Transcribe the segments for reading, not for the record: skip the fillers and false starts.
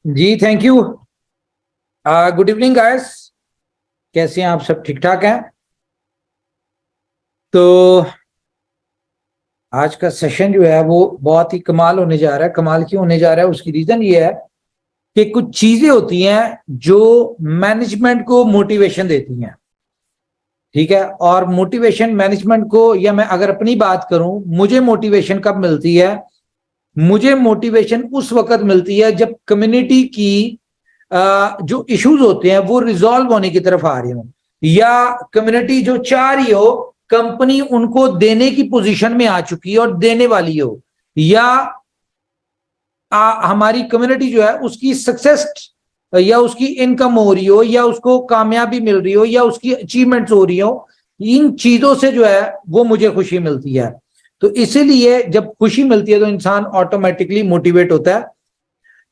Ji thank you. Good evening guys, कैसे हैं आप? सब ठीक ठाक हैं? तो आज का सेशन जो है वो बहुत ही कमाल होने जा रहा है। कमाल क्यों होने जा रहा है? उसकी रीजन ये है कि कुछ चीजें होती हैं जो मैनेजमेंट को मोटिवेशन देती हैं, ठीक है। और मोटिवेशन मैनेजमेंट को, या मैं अगर अपनी बात करूं, मुझे मोटिवेशन कब मिलती है? मुझे मोटिवेशन उस वक्त मिलती है जब कम्युनिटी की जो इश्यूज होते हैं वो रिजॉल्व होने की तरफ आ रहे हो, या कम्युनिटी जो चाह रही हो कंपनी उनको देने की पोजीशन में आ चुकी है और देने वाली हो, या हमारी कम्युनिटी जो है उसकी सक्सेस या उसकी इनकम हो रही हो, या उसको कामयाबी मिल रही हो, या उसकी अचीवमेंट्स हो रही हो। इन चीजों से जो है वो मुझे खुशी मिलती है। तो इसीलिए जब खुशी मिलती है तो इंसान ऑटोमेटिकली मोटिवेट होता है।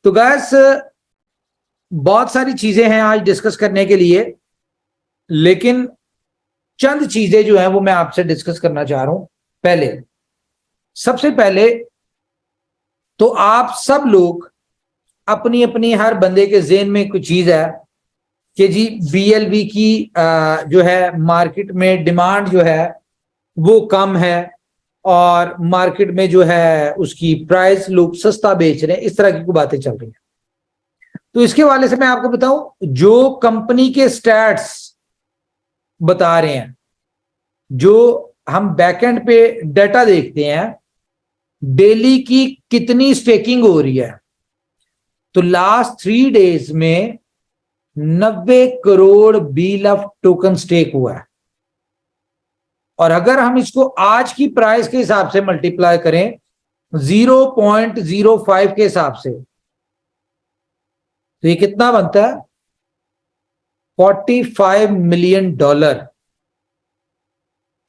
तो गैस, बहुत सारी चीजें हैं आज डिस्कस करने के लिए, लेकिन चंद चीजें जो हैं वो मैं आपसे डिस्कस करना चाह रहा हूं। सबसे पहले तो आप सब लोग अपनी अपनी, हर बंदे के जेहन में कुछ चीज है कि जी बीएलवी की जो है मार्केट में डिमांड जो है वो कम है, और मार्केट में जो है उसकी प्राइस लोग सस्ता बेच रहे हैं, इस तरह की बातें चल रही हैं। तो इसके वाले से मैं आपको बताऊं, जो कंपनी के स्टैट्स बता रहे हैं, जो हम बैकएंड पे डाटा देखते हैं, डेली की कितनी स्टेकिंग हो रही है, तो लास्ट 3 डेज में 90 करोड़ बीएलएफ टोकन स्टेक हुआ है। और अगर हम इसको आज की प्राइस के हिसाब से मल्टीप्लाई करें 0.05 के हिसाब से, तो ये कितना बनता है? $45 मिलियन।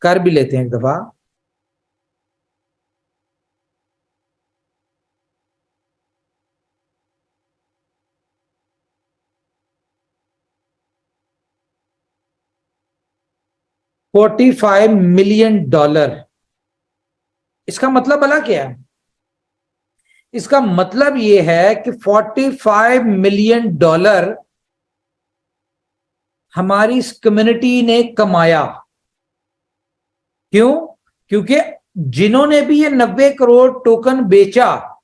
कर भी लेते हैं एक दफा। $45 मिलियन। इसका मतलब भला क्या है? इसका मतलब यह है कि $45 मिलियन हमारी इस कम्युनिटी ने कमाया। क्यों? क्योंकि जिन्होंने भी ये 90 करोड़ टोकन बेचा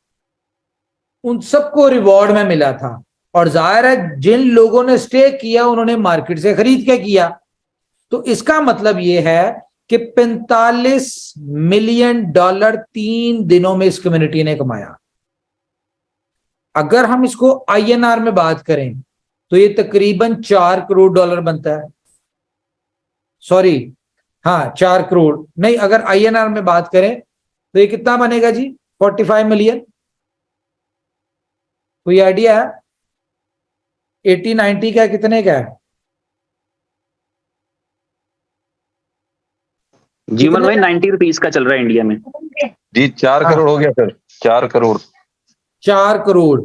उन सबको रिवॉर्ड में मिला था। और जाहिर है जिन लोगों ने स्टेक किया उन्होंने मार्केट से खरीद के किया। तो इसका मतलब यह है कि $45 मिलियन 3 दिनों में इस कम्युनिटी ने कमाया। अगर हम इसको आईएनआर में बात करें तो ये तकरीबन $4 करोड़ बनता है। सॉरी, हाँ 4 करोड़ नहीं, अगर आईएनआर में बात करें तो ये कितना बनेगा जी? 45 मिलियन। कोई आइडिया है? 80-90 का कितने का है? जीवन भाई 90 रुपीज का चल रहा है इंडिया में जी। 4 करोड़ हो गया सर, 4 करोड़। 4 करोड़।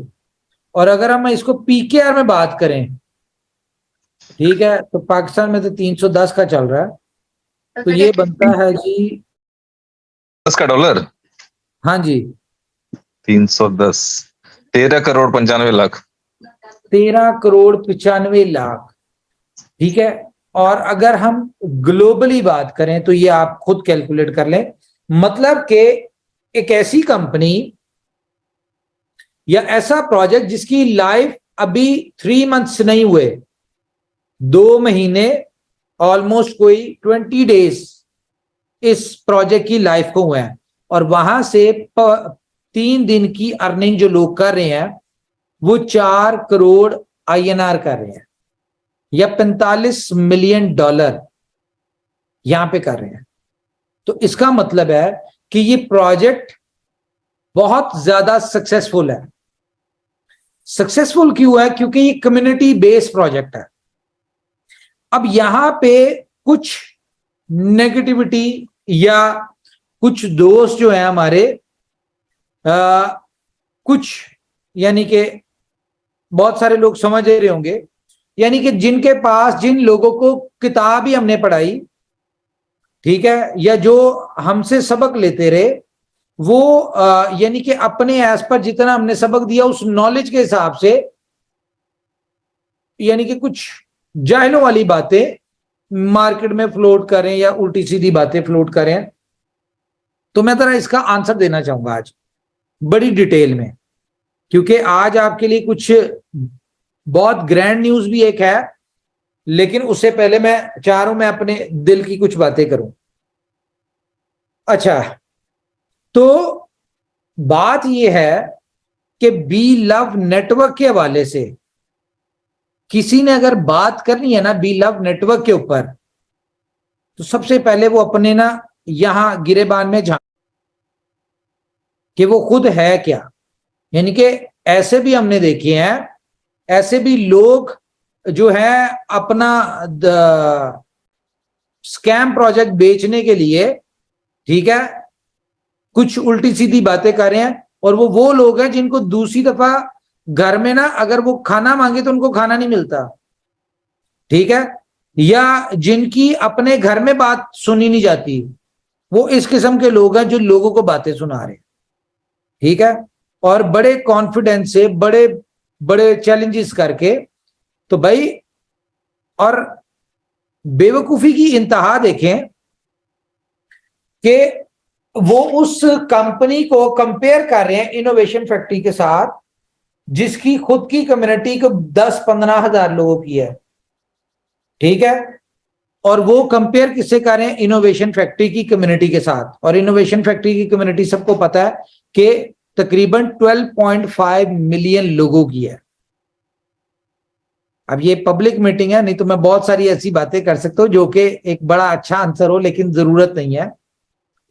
और अगर हम इसको पीकेआर में बात करें, ठीक है, तो पाकिस्तान में तो 310 का चल रहा है, तो ये बनता है जी 10 का डॉलर। हाँ जी, 310, 13 करोड़ 95 लाख। 13 करोड़ 95 लाख, ठीक है। और अगर हम ग्लोबली बात करें तो ये आप खुद कैलकुलेट कर लें। मतलब कि एक ऐसी कंपनी या ऐसा प्रोजेक्ट जिसकी लाइफ अभी 3 मंथ्स नहीं हुए, 2 महीने, ऑलमोस्ट कोई 20 डेज इस प्रोजेक्ट की लाइफ को हुए हैं, और वहां से 3 दिन की अर्निंग जो लोग कर रहे हैं वो 4 करोड़ आईएनआर कर रहे हैं, या $45 मिलियन यहां पे कर रहे हैं। तो इसका मतलब है कि ये प्रोजेक्ट बहुत ज्यादा सक्सेसफुल है। सक्सेसफुल क्यों है? क्योंकि ये कम्युनिटी बेस्ड प्रोजेक्ट है। अब यहां पे कुछ नेगेटिविटी या कुछ दोस्त जो है हमारे, कुछ, यानी कि बहुत सारे लोग समझ रहे होंगे, यानी कि जिनके पास, जिन लोगों को किताब ही हमने पढ़ाई, ठीक है, या जो हमसे सबक लेते रहे, वो यानी कि अपने एज पर जितना हमने सबक दिया उस नॉलेज के हिसाब से यानी कि कुछ जाहिलों वाली बातें मार्केट में फ्लोट करें या उल्टी सीधी बातें फ्लोट करें, तो मैं जरा इसका आंसर देना चाहूंगा आज बड़ी डिटेल में, क्योंकि आज आपके लिए कुछ बहुत ग्रैंड न्यूज भी एक है, लेकिन उससे पहले मैं चाह रहा हूं मैं अपने दिल की कुछ बातें करूं। अच्छा, तो बात यह है कि बी लव नेटवर्क के हवाले से किसी ने अगर बात करनी है ना बी लव नेटवर्क के ऊपर, तो सबसे पहले वो अपने ना यहां गिरेबान में झांक कि वो खुद है क्या। यानी कि ऐसे भी हमने देखे हैं, ऐसे भी लोग जो है अपना स्कैम प्रोजेक्ट बेचने के लिए, ठीक है, कुछ उल्टी सीधी बातें कर रहे हैं, और वो लोग हैं जिनको दूसरी दफा घर में ना अगर वो खाना मांगे तो उनको खाना नहीं मिलता, ठीक है, या जिनकी अपने घर में बात सुनी नहीं जाती, वो इस किस्म के लोग हैं जो लोगों को बातें सुना रहे हैं, ठीक है, और बड़े कॉन्फिडेंस से बड़े बड़े चैलेंजेस करके। तो भाई, और बेवकूफी की इंतहा देखें कि वो उस कंपनी को कंपेयर कर रहे हैं इनोवेशन फैक्ट्री के साथ, जिसकी खुद की कम्युनिटी को 10-15 हजार लोगों की है, ठीक है, और वो कंपेयर किससे कर रहे हैं, इनोवेशन फैक्ट्री की कम्युनिटी के साथ। और इनोवेशन फैक्ट्री की कम्युनिटी सबको पता है कि तकरीबन 12.5 मिलियन लोगों की है। अब ये पब्लिक मीटिंग है, नहीं तो मैं बहुत सारी ऐसी बातें कर सकता हूं जो कि एक बड़ा अच्छा आंसर हो, लेकिन जरूरत नहीं है,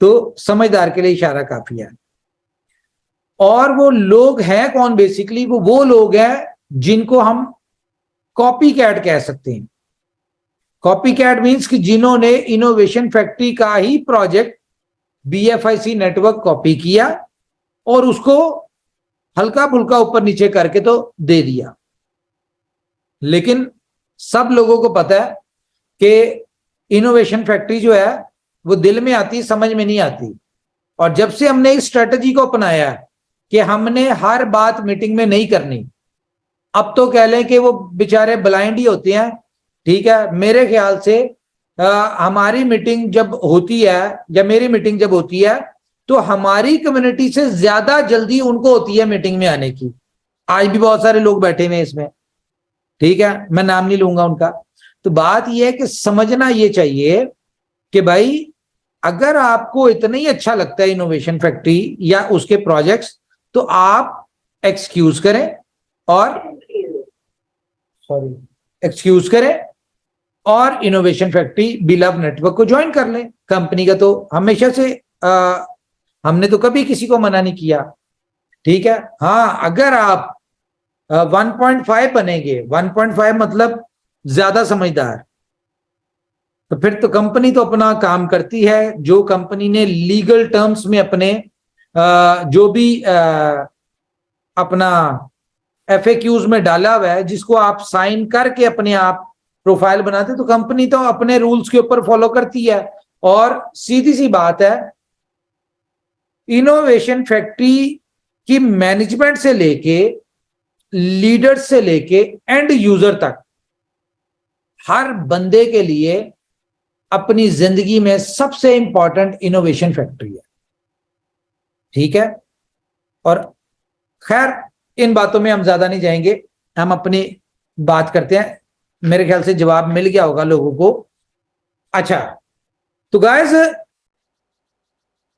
तो समझदार के लिए इशारा काफी है। और वो लोग हैं कौन, बेसिकली वो लोग हैं जिनको हम कॉपी कैट कह सकते हैं। कॉपी कैट मीन्स कि जिन्होंने इनोवेशन फैक्ट्री का ही प्रोजेक्ट बीएफआईसी नेटवर्क कॉपी किया और उसको हल्का फुल्का ऊपर नीचे करके तो दे दिया। लेकिन सब लोगों को पता है कि इनोवेशन फैक्ट्री जो है वो दिल में आती, समझ में नहीं आती। और जब से हमने इस स्ट्रेटजी को अपनाया कि हमने हर बात मीटिंग में नहीं करनी, अब तो कह लें कि वो बेचारे ब्लाइंड ही होते हैं, ठीक है। मेरे ख्याल से हमारी मीटिंग जब होती है या मेरी मीटिंग जब होती है तो हमारी कम्युनिटी से ज्यादा जल्दी उनको होती है मीटिंग में आने की। आज भी बहुत सारे लोग बैठे हुए हैं इसमें, ठीक है, मैं नाम नहीं लूंगा उनका। तो बात यह है कि समझना यह चाहिए कि भाई अगर आपको इतना ही अच्छा लगता है इनोवेशन फैक्ट्री या उसके प्रोजेक्ट्स, तो आप एक्सक्यूज करें और innovation factory be love network को ज्वाइन कर लें। कंपनी का तो हमेशा से हमने तो कभी किसी को मना नहीं किया, ठीक है। हाँ, अगर आप 1.5 बनेंगे, 1.5 मतलब ज्यादा समझदार, तो फिर तो कंपनी तो अपना काम करती है। जो कंपनी ने लीगल टर्म्स में अपने जो भी अपना FAQs में डाला हुआ है, जिसको आप साइन करके अपने आप प्रोफाइल बनाते, तो कंपनी तो अपने रूल्स के ऊपर फॉलो करती है। और सीधी सी बात है, इनोवेशन फैक्ट्री की मैनेजमेंट से लेके लीडर्स से लेके एंड यूजर तक हर बंदे के लिए अपनी जिंदगी में सबसे इंपॉर्टेंट इनोवेशन फैक्ट्री है, ठीक है। और खैर, इन बातों में हम ज्यादा नहीं जाएंगे, हम अपनी बात करते हैं। मेरे ख्याल से जवाब मिल गया होगा लोगों को। अच्छा, तो गाइस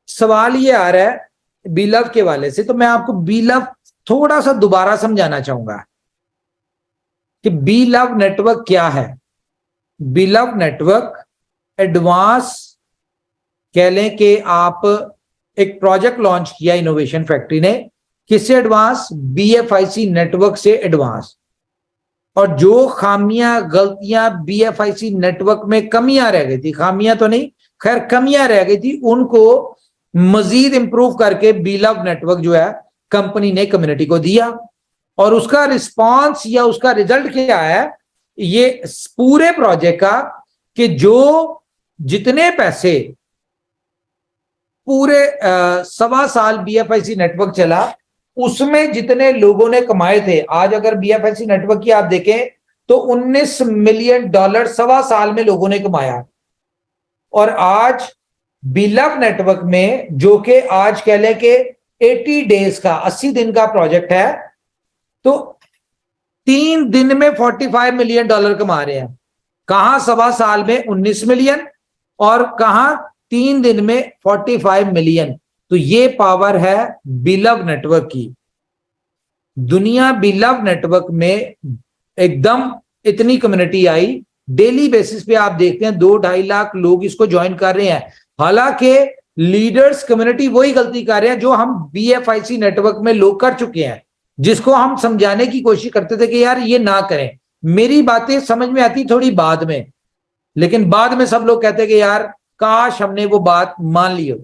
सवाल ये आ रहा है बी लव के वाले से, तो मैं आपको बी लव थोड़ा सा दोबारा समझाना चाहूंगा कि बी लव नेटवर्क क्या है। बी लव नेटवर्क एडवांस कह लें कि आप एक प्रोजेक्ट लॉन्च किया इनोवेशन फैक्ट्री ने, किससे एडवांस, बीएफआईसी नेटवर्क से एडवांस। और जो खामियां गलतियां बीएफआईसी नेटवर्क में कमियां रह गई थी, खामियां तो नहीं, खैर कमियां रह गई थी, उनको मजीद इंप्रूव करके बी लव नेटवर्क जो है कंपनी ने कम्युनिटी को दिया। और उसका रिस्पांस या उसका रिजल्ट क्या है ये पूरे प्रोजेक्ट का, कि जो जितने पैसे पूरे 1.25 साल बीएफआईसी नेटवर्क चला, उसमें जितने लोगों ने कमाए थे, आज अगर बीएफआईसी नेटवर्क की आप देखें तो $19 मिलियन 1.25 साल में लोगों ने कमाया। और आज बिलव नेटवर्क में, जो कि आज कह लें कि 80 डेज का, 80 दिन का प्रोजेक्ट है, तो 3 दिन में $45 मिलियन कमा रहे हैं। कहां 1.25 साल में 19 मिलियन और कहां 3 दिन में 45 मिलियन। तो ये पावर है बिलव नेटवर्क की। दुनिया बिलव नेटवर्क में एकदम इतनी कम्युनिटी आई, डेली बेसिस पे आप देखते हैं 2-2.5 लाख लोग इसको ज्वाइन कर रहे हैं। हालांकि लीडर्स कम्युनिटी वही गलती कर रहे हैं जो हम BFIC नेटवर्क में लोग कर चुके हैं, जिसको हम समझाने की कोशिश करते थे कि यार ये ना करें। मेरी बातें समझ में आती थोड़ी बाद में, लेकिन बाद में सब लोग कहते कि यार काश हमने वो बात मान ली हो।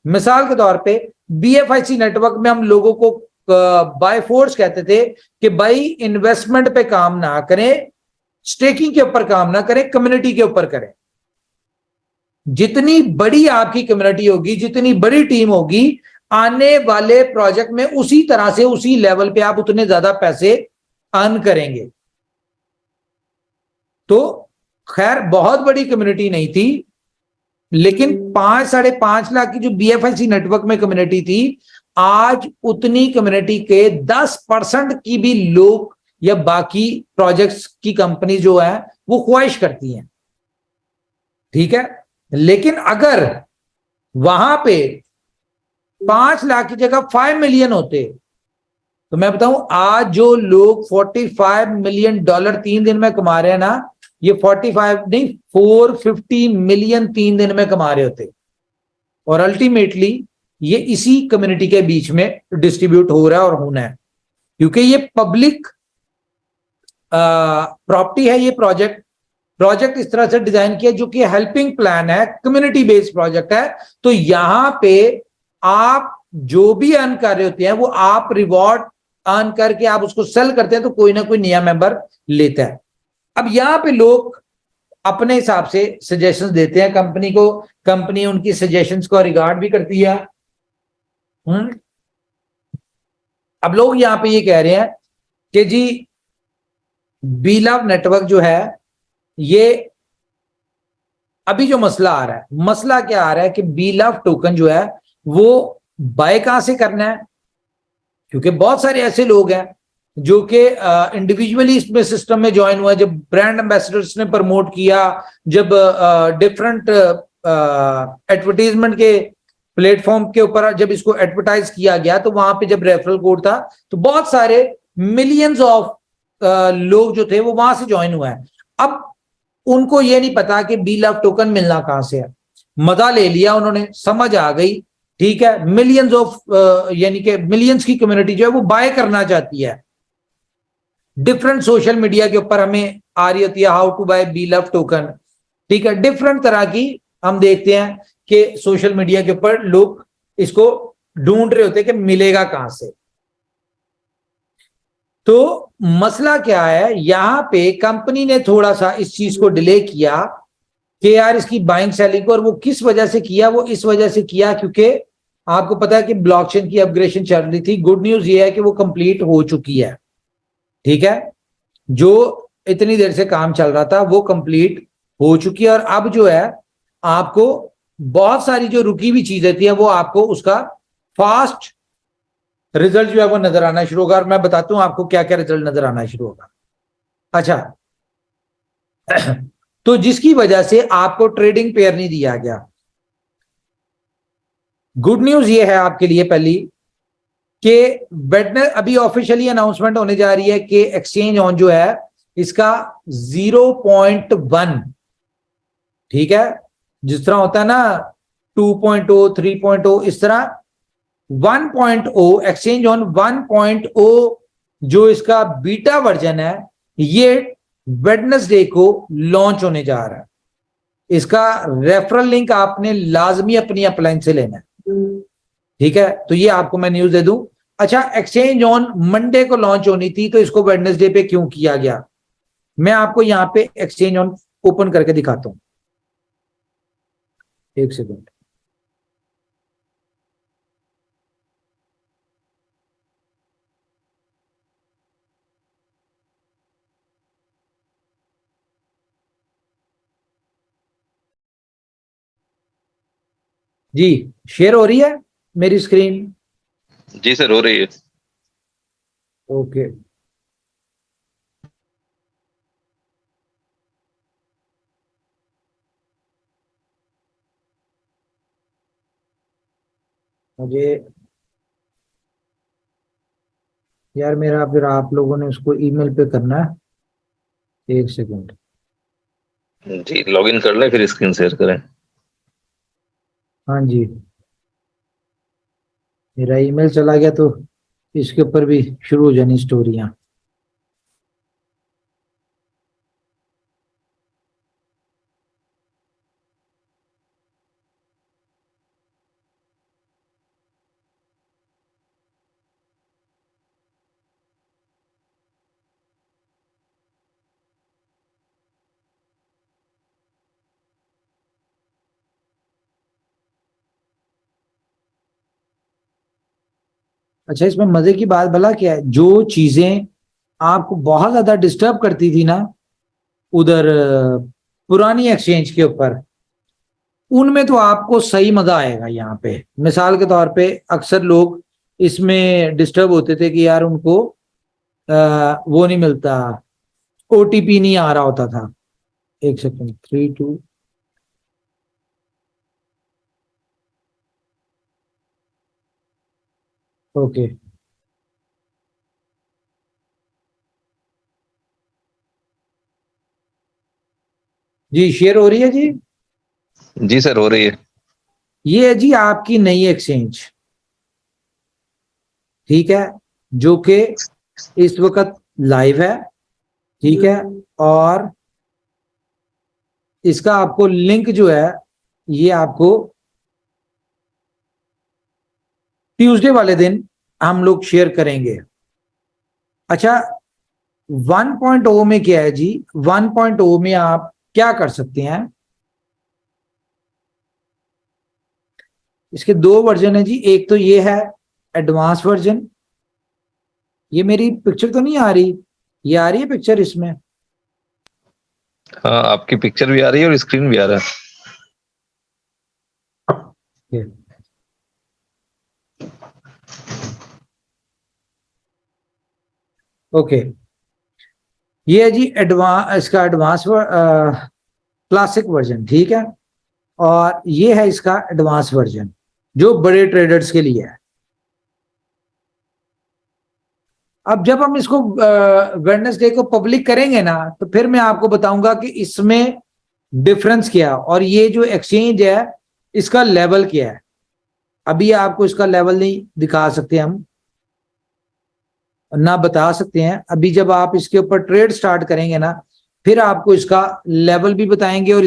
मिसाल के तौर पे BFIC नेटवर्क में हम लोगों को बाय फोर्स कहते थे कि भाई इन्वेस्टमेंट पे काम ना करें, स्टेकिंग के ऊपर काम ना करें, कम्युनिटी के ऊपर करें। जितनी बड़ी आपकी कम्युनिटी होगी, जितनी बड़ी टीम होगी, आने वाले प्रोजेक्ट में उसी तरह से, उसी लेवल पे आप उतने ज्यादा पैसे अर्न करेंगे। तो खैर बहुत बड़ी कम्युनिटी नहीं थी, लेकिन 5-5.5 लाख की जो BFIC नेटवर्क में कम्युनिटी थी, आज उतनी कम्युनिटी के 10% की भी लोग या बाकी प्रोजेक्ट्स की कंपनी जो है वो ख्वाहिश करती हैं। ठीक है, लेकिन अगर वहां पे 5 लाख की जगह 5 मिलियन होते, तो मैं बताऊं आज जो लोग $45 मिलियन 3 दिन में कमा रहे हैं ना, ये 45 नहीं 450 मिलियन 3 दिन में कमा रहे होते। और अल्टीमेटली ये इसी कम्युनिटी के बीच में डिस्ट्रीब्यूट हो रहा है और होना है, क्योंकि ये पब्लिक प्रॉपर्टी है। ये प्रोजेक्ट इस तरह से डिजाइन किया जो कि हेल्पिंग प्लान है, कम्युनिटी बेस्ड प्रोजेक्ट है। तो यहां पे आप जो भी अर्न कर रहे होते हैं वो आप रिवॉर्ड अर्न करके आप उसको सेल करते हैं, तो कोई ना कोई नया मेंबर लेता है। अब यहां पे लोग अपने हिसाब से सजेशंस देते हैं कंपनी को, कंपनी उनकी सजेशंस को रिगार्ड भी करती है। अब लोग यहां पे ये कह रहे हैं कि जी बीलव नेटवर्क जो है, ये अभी जो मसला आ रहा है, मसला क्या आ रहा है कि बीलव टोकन जो है वो बाय कहां से करना है, क्योंकि बहुत सारे ऐसे लोग हैं जो कि इंडिविजुअली इसमें सिस्टम में ज्वाइन हुआ। जब ब्रांड एम्बेसडर्स ने प्रमोट किया, जब डिफरेंट एडवर्टीजमेंट के प्लेटफॉर्म के ऊपर जब इसको एडवर्टाइज किया गया, तो वहां पे जब रेफरल कोड था तो बहुत सारे मिलियंस ऑफ लोग जो थे वो वहां से ज्वाइन हुआ है। अब उनको ये नहीं पता कि बीलव टोकन मिलना कहां से है। मजा ले लिया उन्होंने, समझ आ गई, ठीक है, मिलियंस ऑफ यानी कि मिलियंस की कम्युनिटी जो है वो बाय करना चाहती है। डिफरेंट सोशल मीडिया के ऊपर हमें आ रही होती है हाउ टू बाय बीलव टोकन, ठीक है, डिफरेंट तरह की हम देखते हैं कि सोशल मीडिया के ऊपर लोग इसको ढूंढ रहे होते हैं कि मिलेगा कहां से। तो मसला क्या है, यहां पे कंपनी ने थोड़ा सा इस चीज को डिले किया कि यार इसकी बाइंग सेलिंग को, और वो किस वजह से किया, वो इस वजह से किया क्योंकि आपको पता है कि ब्लॉकचेन की अपग्रेडेशन चल रही थी। गुड न्यूज ये है कि वो कंप्लीट हो चुकी है, ठीक है, जो इतनी देर से काम चल रहा था वो कंप्लीट हो चुकी है। और अब जो है आपको बहुत सारी जो रुकी हुई चीजें थी वो आपको उसका फास्ट रिजल्ट जो है वो नजर आना शुरू होगा। और मैं बताता हूं आपको क्या क्या रिजल्ट नजर आना शुरू होगा। अच्छा, तो जिसकी वजह से आपको ट्रेडिंग पेयर नहीं दिया गया। गुड न्यूज ये है आपके लिए पहली कि वेडनेस अभी ऑफिशियली अनाउंसमेंट होने जा रही है कि एक्सचेंज ऑन जो है इसका 0.1, ठीक है, जिस तरह होता है ना 2.0 3.0, इस तरह 1.0 एक्सचेंज ऑन 1.0 जो इसका बीटा वर्जन है, ये वेडनेसडे को लॉन्च होने जा रहा है। इसका रेफरल लिंक आपने लाजमी अपनी अपलाइन से लेना है, ठीक है, तो ये आपको मैं न्यूज दे दूं। अच्छा, एक्सचेंज ऑन मंडे को लॉन्च होनी थी, तो इसको वेडनेसडे पे क्यों किया गया, मैं आपको यहां पे एक्सचेंज ऑन ओपन करके दिखाता हूं, एक सेकंड। जी शेयर हो रही है मेरी स्क्रीन? जी सर हो रही है। ओके, मुझे यार मेरा फिर आप लोगों ने उसको ईमेल पे करना है, एक सेकंड। जी लॉगिन कर लें फिर स्क्रीन शेयर करें। हाँ जी, मेरा ईमेल चला गया तो इसके ऊपर भी शुरू हो जानी स्टोरियां। अच्छा, इसमें मजे की बात भला क्या है, जो चीजें आपको बहुत ज्यादा डिस्टर्ब करती थी ना उधर पुरानी एक्सचेंज के ऊपर, उनमें तो आपको सही मजा आएगा यहाँ पे। मिसाल के तौर पे अक्सर लोग इसमें डिस्टर्ब होते थे कि यार उनको वो नहीं मिलता, ओटीपी नहीं आ रहा होता था। एक सेकंड, 3 2। ओके जी, शेयर हो रही है जी। जी सर हो रही है। ये है जी आपकी नई एक्सचेंज, ठीक है, जो कि इस वक्त लाइव है, ठीक है। और इसका आपको लिंक जो है ये आपको ट्यूसडे वाले दिन हम लोग शेयर करेंगे। अच्छा, 1.0 में क्या है जी, 1.0 में आप क्या कर सकते हैं? इसके दो वर्जन है जी। एक तो ये है एडवांस वर्जन। ये मेरी पिक्चर तो नहीं आ रही? ये आ रही है पिक्चर इसमें? हाँ आपकी पिक्चर भी आ रही है और स्क्रीन भी आ रहा है। ओके, ये है जी इसका एडवांस क्लासिक वर्जन, ठीक है। और ये है इसका एडवांस वर्जन जो बड़े ट्रेडर्स के लिए है। अब जब हम इसको वेडनेसडे को पब्लिक करेंगे ना, तो फिर मैं आपको बताऊंगा कि इसमें डिफरेंस क्या है और ये जो एक्सचेंज है इसका लेवल क्या है। अभी आपको इसका लेवल नहीं दिखा सकते हम, ना बता सकते हैं। अभी जब आप इसके ऊपर ट्रेड स्टार्ट करेंगे ना, फिर आपको इसका लेवल भी बताएंगे और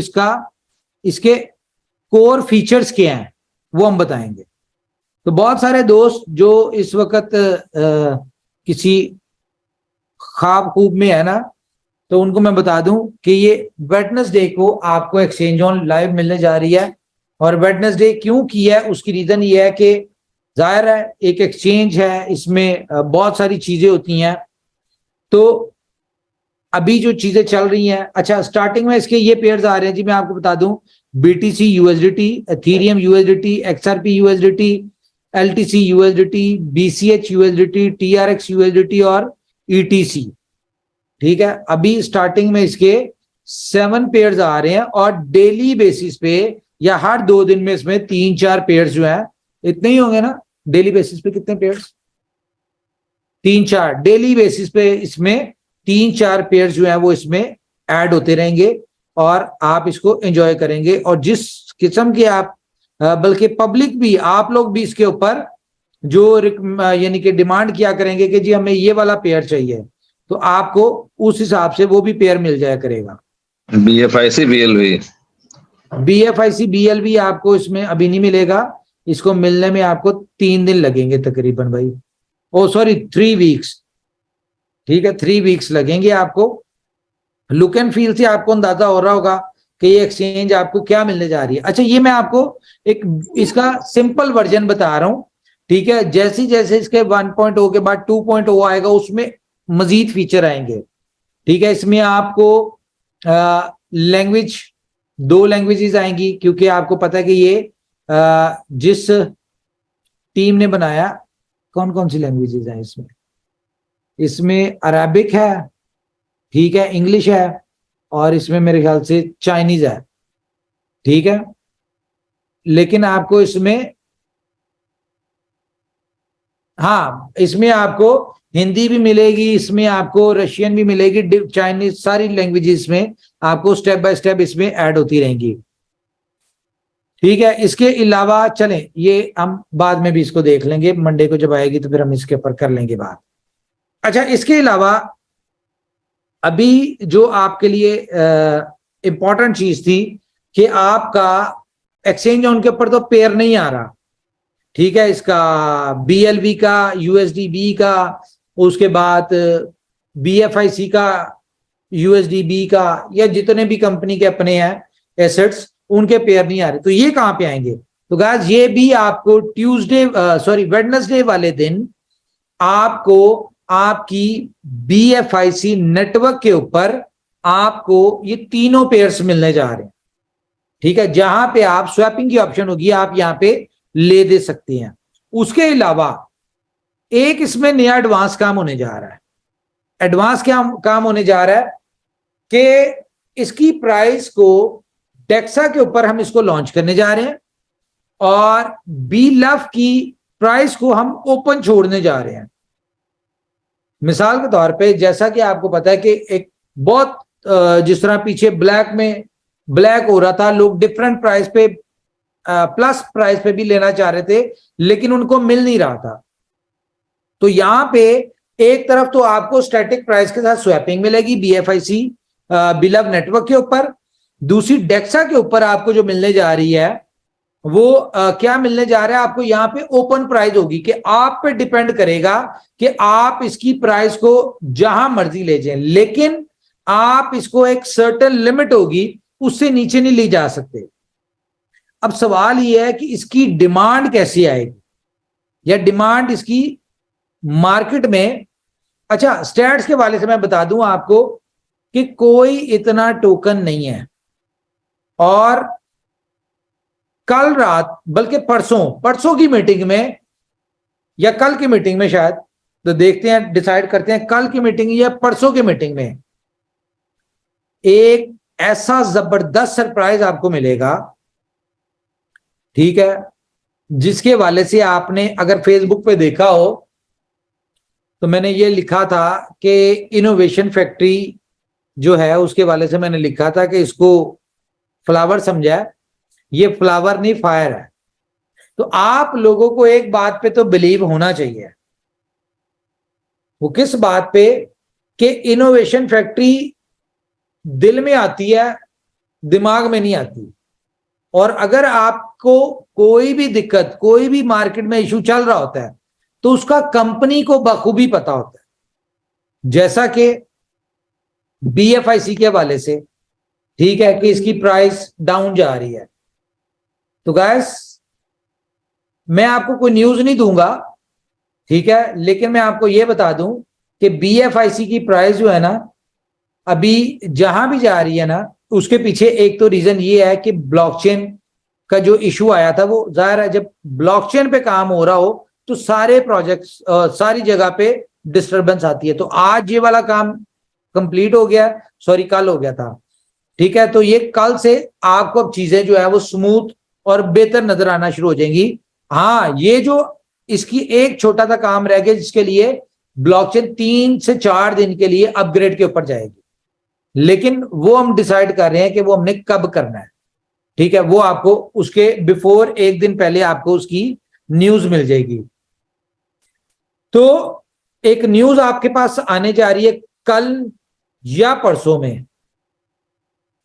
इसके कोर फीचर्स क्या हैं वो हम बताएंगे। तो बहुत सारे दोस्त जो इस वक्त किसी ख्वाब खूब में है ना, तो उनको मैं बता दूं कि ये वेडनेसडे को आपको एक्सचेंज ऑन लाइव मिलने जा रही है। और वेडनेसडे क्यों की है, उसकी रीजन ये है कि जाहिर है एक एक्सचेंज है, इसमें बहुत सारी चीजें होती हैं। तो अभी जो चीजें चल रही हैं, अच्छा स्टार्टिंग में इसके ये पेयर्स आ रहे हैं जी, मैं आपको बता दूं। BTC USDT, Ethereum USDT, XRP USDT, LTC USDT, BCH USDT, TRX USDT और ईटीसी, ठीक है। अभी स्टार्टिंग में इसके 7 पेयर्स आ रहे हैं और डेली बेसिस पे या हर 2 दिन में इसमें 3-4 पेयर्स जो है, इतने ही होंगे ना डेली बेसिस पे? कितने पेयर्स? 3-4 डेली बेसिस पे इसमें 3-4 पेयर्स जो है वो इसमें ऐड होते रहेंगे और आप इसको एंजॉय करेंगे। और जिस किस्म के आप बल्कि पब्लिक भी, आप लोग भी इसके ऊपर जो यानी कि डिमांड किया करेंगे कि जी हमें ये वाला पेयर चाहिए, तो आपको उस हिसाब से वो भी पेयर मिल जाया करेगा। BFIC BLV। BFIC BLV आपको इसमें अभी नहीं मिलेगा, इसको मिलने में आपको 3 दिन लगेंगे तकरीबन भाई। ओ सॉरी, 3 वीक्स, ठीक है, 3 वीक्स लगेंगे आपको। लुक एंड फील से आपको अंदाजा हो रहा होगा कि ये एक्सचेंज आपको क्या मिलने जा रही है। अच्छा, ये मैं आपको एक इसका सिंपल वर्जन बता रहा हूं, ठीक है। जैसे जैसे इसके 1.0 के बाद 2.0 आएगा, उसमें मजीद फीचर आएंगे, ठीक है। इसमें आपको लैंग्वेज 2 लैंग्वेजेस आएंगी, क्योंकि आपको पता है कि ये जिस टीम ने बनाया, कौन कौन सी लैंग्वेजेस हैं इसमें? इसमें अरेबिक है, ठीक है, इंग्लिश है, और इसमें मेरे ख्याल से चाइनीज है, ठीक है। लेकिन आपको इसमें, हाँ, इसमें आपको हिंदी भी मिलेगी, इसमें आपको रशियन भी मिलेगी, चाइनीज, सारी लैंग्वेजेस में आपको स्टेप बाय स्टेप इसमें ऐड होती रहेंगी, ठीक है। इसके अलावा चलें, ये हम बाद में भी इसको देख लेंगे, मंडे को जब आएगी तो फिर हम इसके ऊपर कर लेंगे बात। अच्छा, इसके अलावा अभी जो आपके लिए इंपॉर्टेंट चीज थी कि आपका एक्सचेंज ऑन के ऊपर तो पेयर नहीं आ रहा, ठीक है, इसका BLV का, USDB का, उसके बाद BFIC का, USDB का, या जितने भी कंपनी के अपने हैं एसेट्स, उनके पेयर नहीं आ रहे। तो ये कहां पे आएंगे? तो गाइस ये भी आपको वेडनेसडे वाले दिन आपको आपकी BFIC नेटवर्क के ऊपर आपको ये तीनों पेयर्स मिलने जा रहे हैं, ठीक है। जहां पे आप स्वैपिंग की ऑप्शन होगी, आप यहां पे ले दे सकते हैं। उसके अलावा एक इसमें नया एडवांस काम होने जा रहा है। एडवांस क्या काम होने जा रहा है कि इसकी प्राइस को डेक्सा के ऊपर हम इसको लॉन्च करने जा रहे हैं, और BLUF की प्राइस को हम ओपन छोड़ने जा रहे हैं। मिसाल के तौर पे, जैसा कि आपको पता है कि एक बहुत जिस तरह पीछे ब्लैक हो रहा था, लोग डिफरेंट प्राइस पे, प्लस प्राइस पे भी लेना चाह रहे थे, लेकिन उनको मिल नहीं रहा था। तो यहां पे एक तरफ तो आपको स्टैटिक प्राइस के साथ स्वैपिंग मिलेगी BFIC BLUF नेटवर्क के ऊपर, दूसरी डेक्सा के ऊपर आपको जो मिलने जा रही है वो क्या मिलने जा रहा है आपको? यहां पे ओपन प्राइस होगी, कि आप पे डिपेंड करेगा कि आप इसकी प्राइस को जहां मर्जी ले जाएं, लेकिन आप इसको एक सर्टेन लिमिट होगी, उससे नीचे नहीं ले जा सकते। अब सवाल यह है कि इसकी डिमांड कैसे आएगी, या डिमांड इसकी मार्केट में। अच्छा, स्टैट्स के वाले से मैं बता दूं आपको कि कोई इतना टोकन नहीं है, और कल रात, बल्कि परसों की मीटिंग में, या कल की मीटिंग में शायद, तो देखते हैं, डिसाइड करते हैं कल की मीटिंग या परसों की मीटिंग में, एक ऐसा जबरदस्त सरप्राइज आपको मिलेगा, ठीक है, जिसके वाले से आपने अगर फेसबुक पे देखा हो तो मैंने ये लिखा था कि इनोवेशन फैक्ट्री जो है उसके वाले से मैंने लिखा था कि इसको फ्लावर समझा है, ये फ्लावर नहीं फायर है। तो आप लोगों को एक बात पे तो बिलीव होना चाहिए। वो किस बात पे? कि इनोवेशन फैक्ट्री दिल में आती है, दिमाग में नहीं आती। और अगर आपको कोई भी दिक्कत, कोई भी मार्केट में इशू चल रहा होता है, तो उसका कंपनी को बखूबी पता होता है। जैसा कि BFIC के हवाले से, ठीक है, कि इसकी प्राइस डाउन जा रही है। तो गाइस, मैं आपको कोई न्यूज नहीं दूंगा, ठीक है, लेकिन मैं आपको यह बता दूं कि BFIC की प्राइस जो है ना, अभी जहां भी जा रही है ना, उसके पीछे एक तो रीजन ये है कि ब्लॉकचेन का जो इशू आया था, वो जाहिर है जब ब्लॉकचेन पे काम हो रहा हो तो सारे प्रोजेक्ट्स, सारी जगह पे डिस्टरबेंस आती है। तो आज ये वाला काम कंप्लीट हो गया, सॉरी कल हो गया था, ठीक है। तो ये कल से आपको अब चीजें जो है वो स्मूथ और बेहतर नजर आना शुरू हो जाएंगी। हाँ, ये जो इसकी एक छोटा सा काम रह गया, जिसके लिए ब्लॉकचेन 3 से 4 दिन के लिए अपग्रेड के ऊपर जाएगी, लेकिन वो हम डिसाइड कर रहे हैं कि वो हमने कब करना है, ठीक है। वो आपको उसके बिफोर एक दिन पहले आपको उसकी न्यूज मिल जाएगी। तो एक न्यूज आपके पास आने जा रही है कल या परसों में,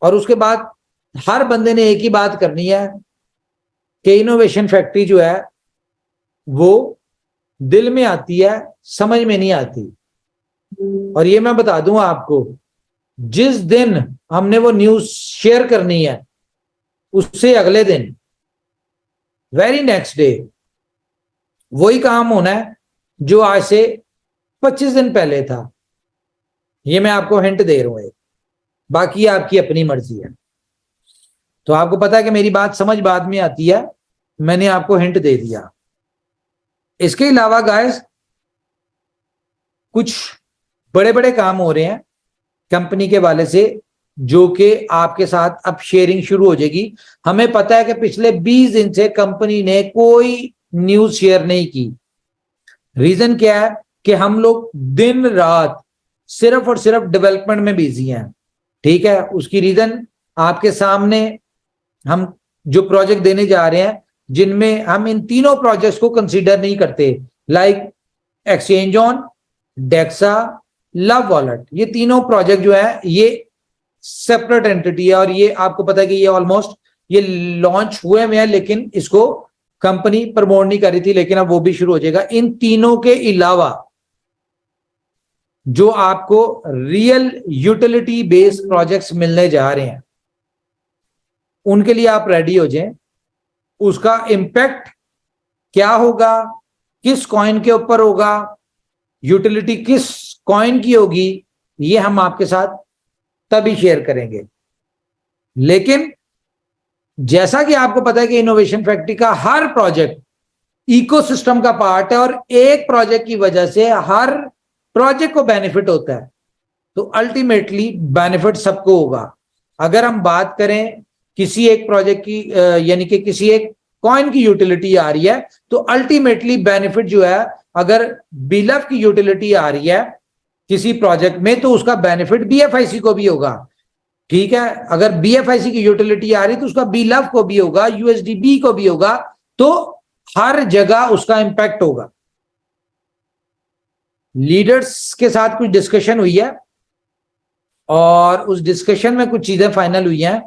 और उसके बाद हर बंदे ने एक ही बात करनी है कि इनोवेशन फैक्ट्री जो है वो दिल में आती है, समझ में नहीं आती। और ये मैं बता दूं आपको, जिस दिन हमने वो न्यूज शेयर करनी है, उससे अगले दिन, वेरी नेक्स्ट डे, वही काम होना है जो आज से 25 दिन पहले था। ये मैं आपको हिंट दे रहा हूं, बाकी आपकी अपनी मर्जी है। तो आपको पता है कि मेरी बात समझ बाद में आती है, मैंने आपको हिंट दे दिया। इसके अलावा गाइस कुछ बड़े बड़े काम हो रहे हैं कंपनी के वाले से, जो कि आपके साथ अब शेयरिंग शुरू हो जाएगी। हमें पता है कि पिछले 20 दिन से कंपनी ने कोई न्यूज शेयर नहीं की। रीजन क्या है कि हम लोग दिन रात सिर्फ और सिर्फ डेवलपमेंट में बिजी हैं। ठीक है, उसकी रीजन आपके सामने हम जो प्रोजेक्ट देने जा रहे हैं, जिनमें हम इन तीनों प्रोजेक्ट्स को कंसीडर नहीं करते, like exchange on, DEXA, love wallet. ये तीनों प्रोजेक्ट जो है ये सेपरेट एंटिटी है, और ये आपको पता है कि ये ऑलमोस्ट ये लॉन्च हुए हैं, लेकिन इसको कंपनी प्रमोट नहीं कर रही थी, लेकिन अब वो भी शुरू हो जाएगा। इन तीनों के अलावा जो आपको रियल यूटिलिटी बेस्ड प्रोजेक्ट्स मिलने जा रहे हैं, उनके लिए आप रेडी हो जाएं। उसका इम्पैक्ट क्या होगा, किस कॉइन के ऊपर होगा, यूटिलिटी किस कॉइन की होगी, ये हम आपके साथ तभी शेयर करेंगे। लेकिन जैसा कि आपको पता है कि इनोवेशन फैक्ट्री का हर प्रोजेक्ट इकोसिस्टम का पार्ट है, और एक प्रोजेक्ट की वजह से हर प्रोजेक्ट को बेनिफिट होता है, तो अल्टीमेटली बेनिफिट सबको होगा। अगर हम बात करें किसी एक प्रोजेक्ट की यानी कि किसी एक कॉइन की यूटिलिटी आ रही है, तो अल्टीमेटली बेनिफिट जो है, अगर बीलफ की यूटिलिटी आ रही है किसी प्रोजेक्ट में, तो उसका बेनिफिट बीएफआईसी को भी होगा। ठीक है, अगर बीएफआईसी की यूटिलिटी आ रही तो उसका बीलफ को भी होगा, यूएसडीबी को भी होगा, तो हर जगह उसका इंपैक्ट होगा। लीडर्स के साथ कुछ डिस्कशन हुई है, और उस डिस्कशन में कुछ चीजें फाइनल हुई हैं।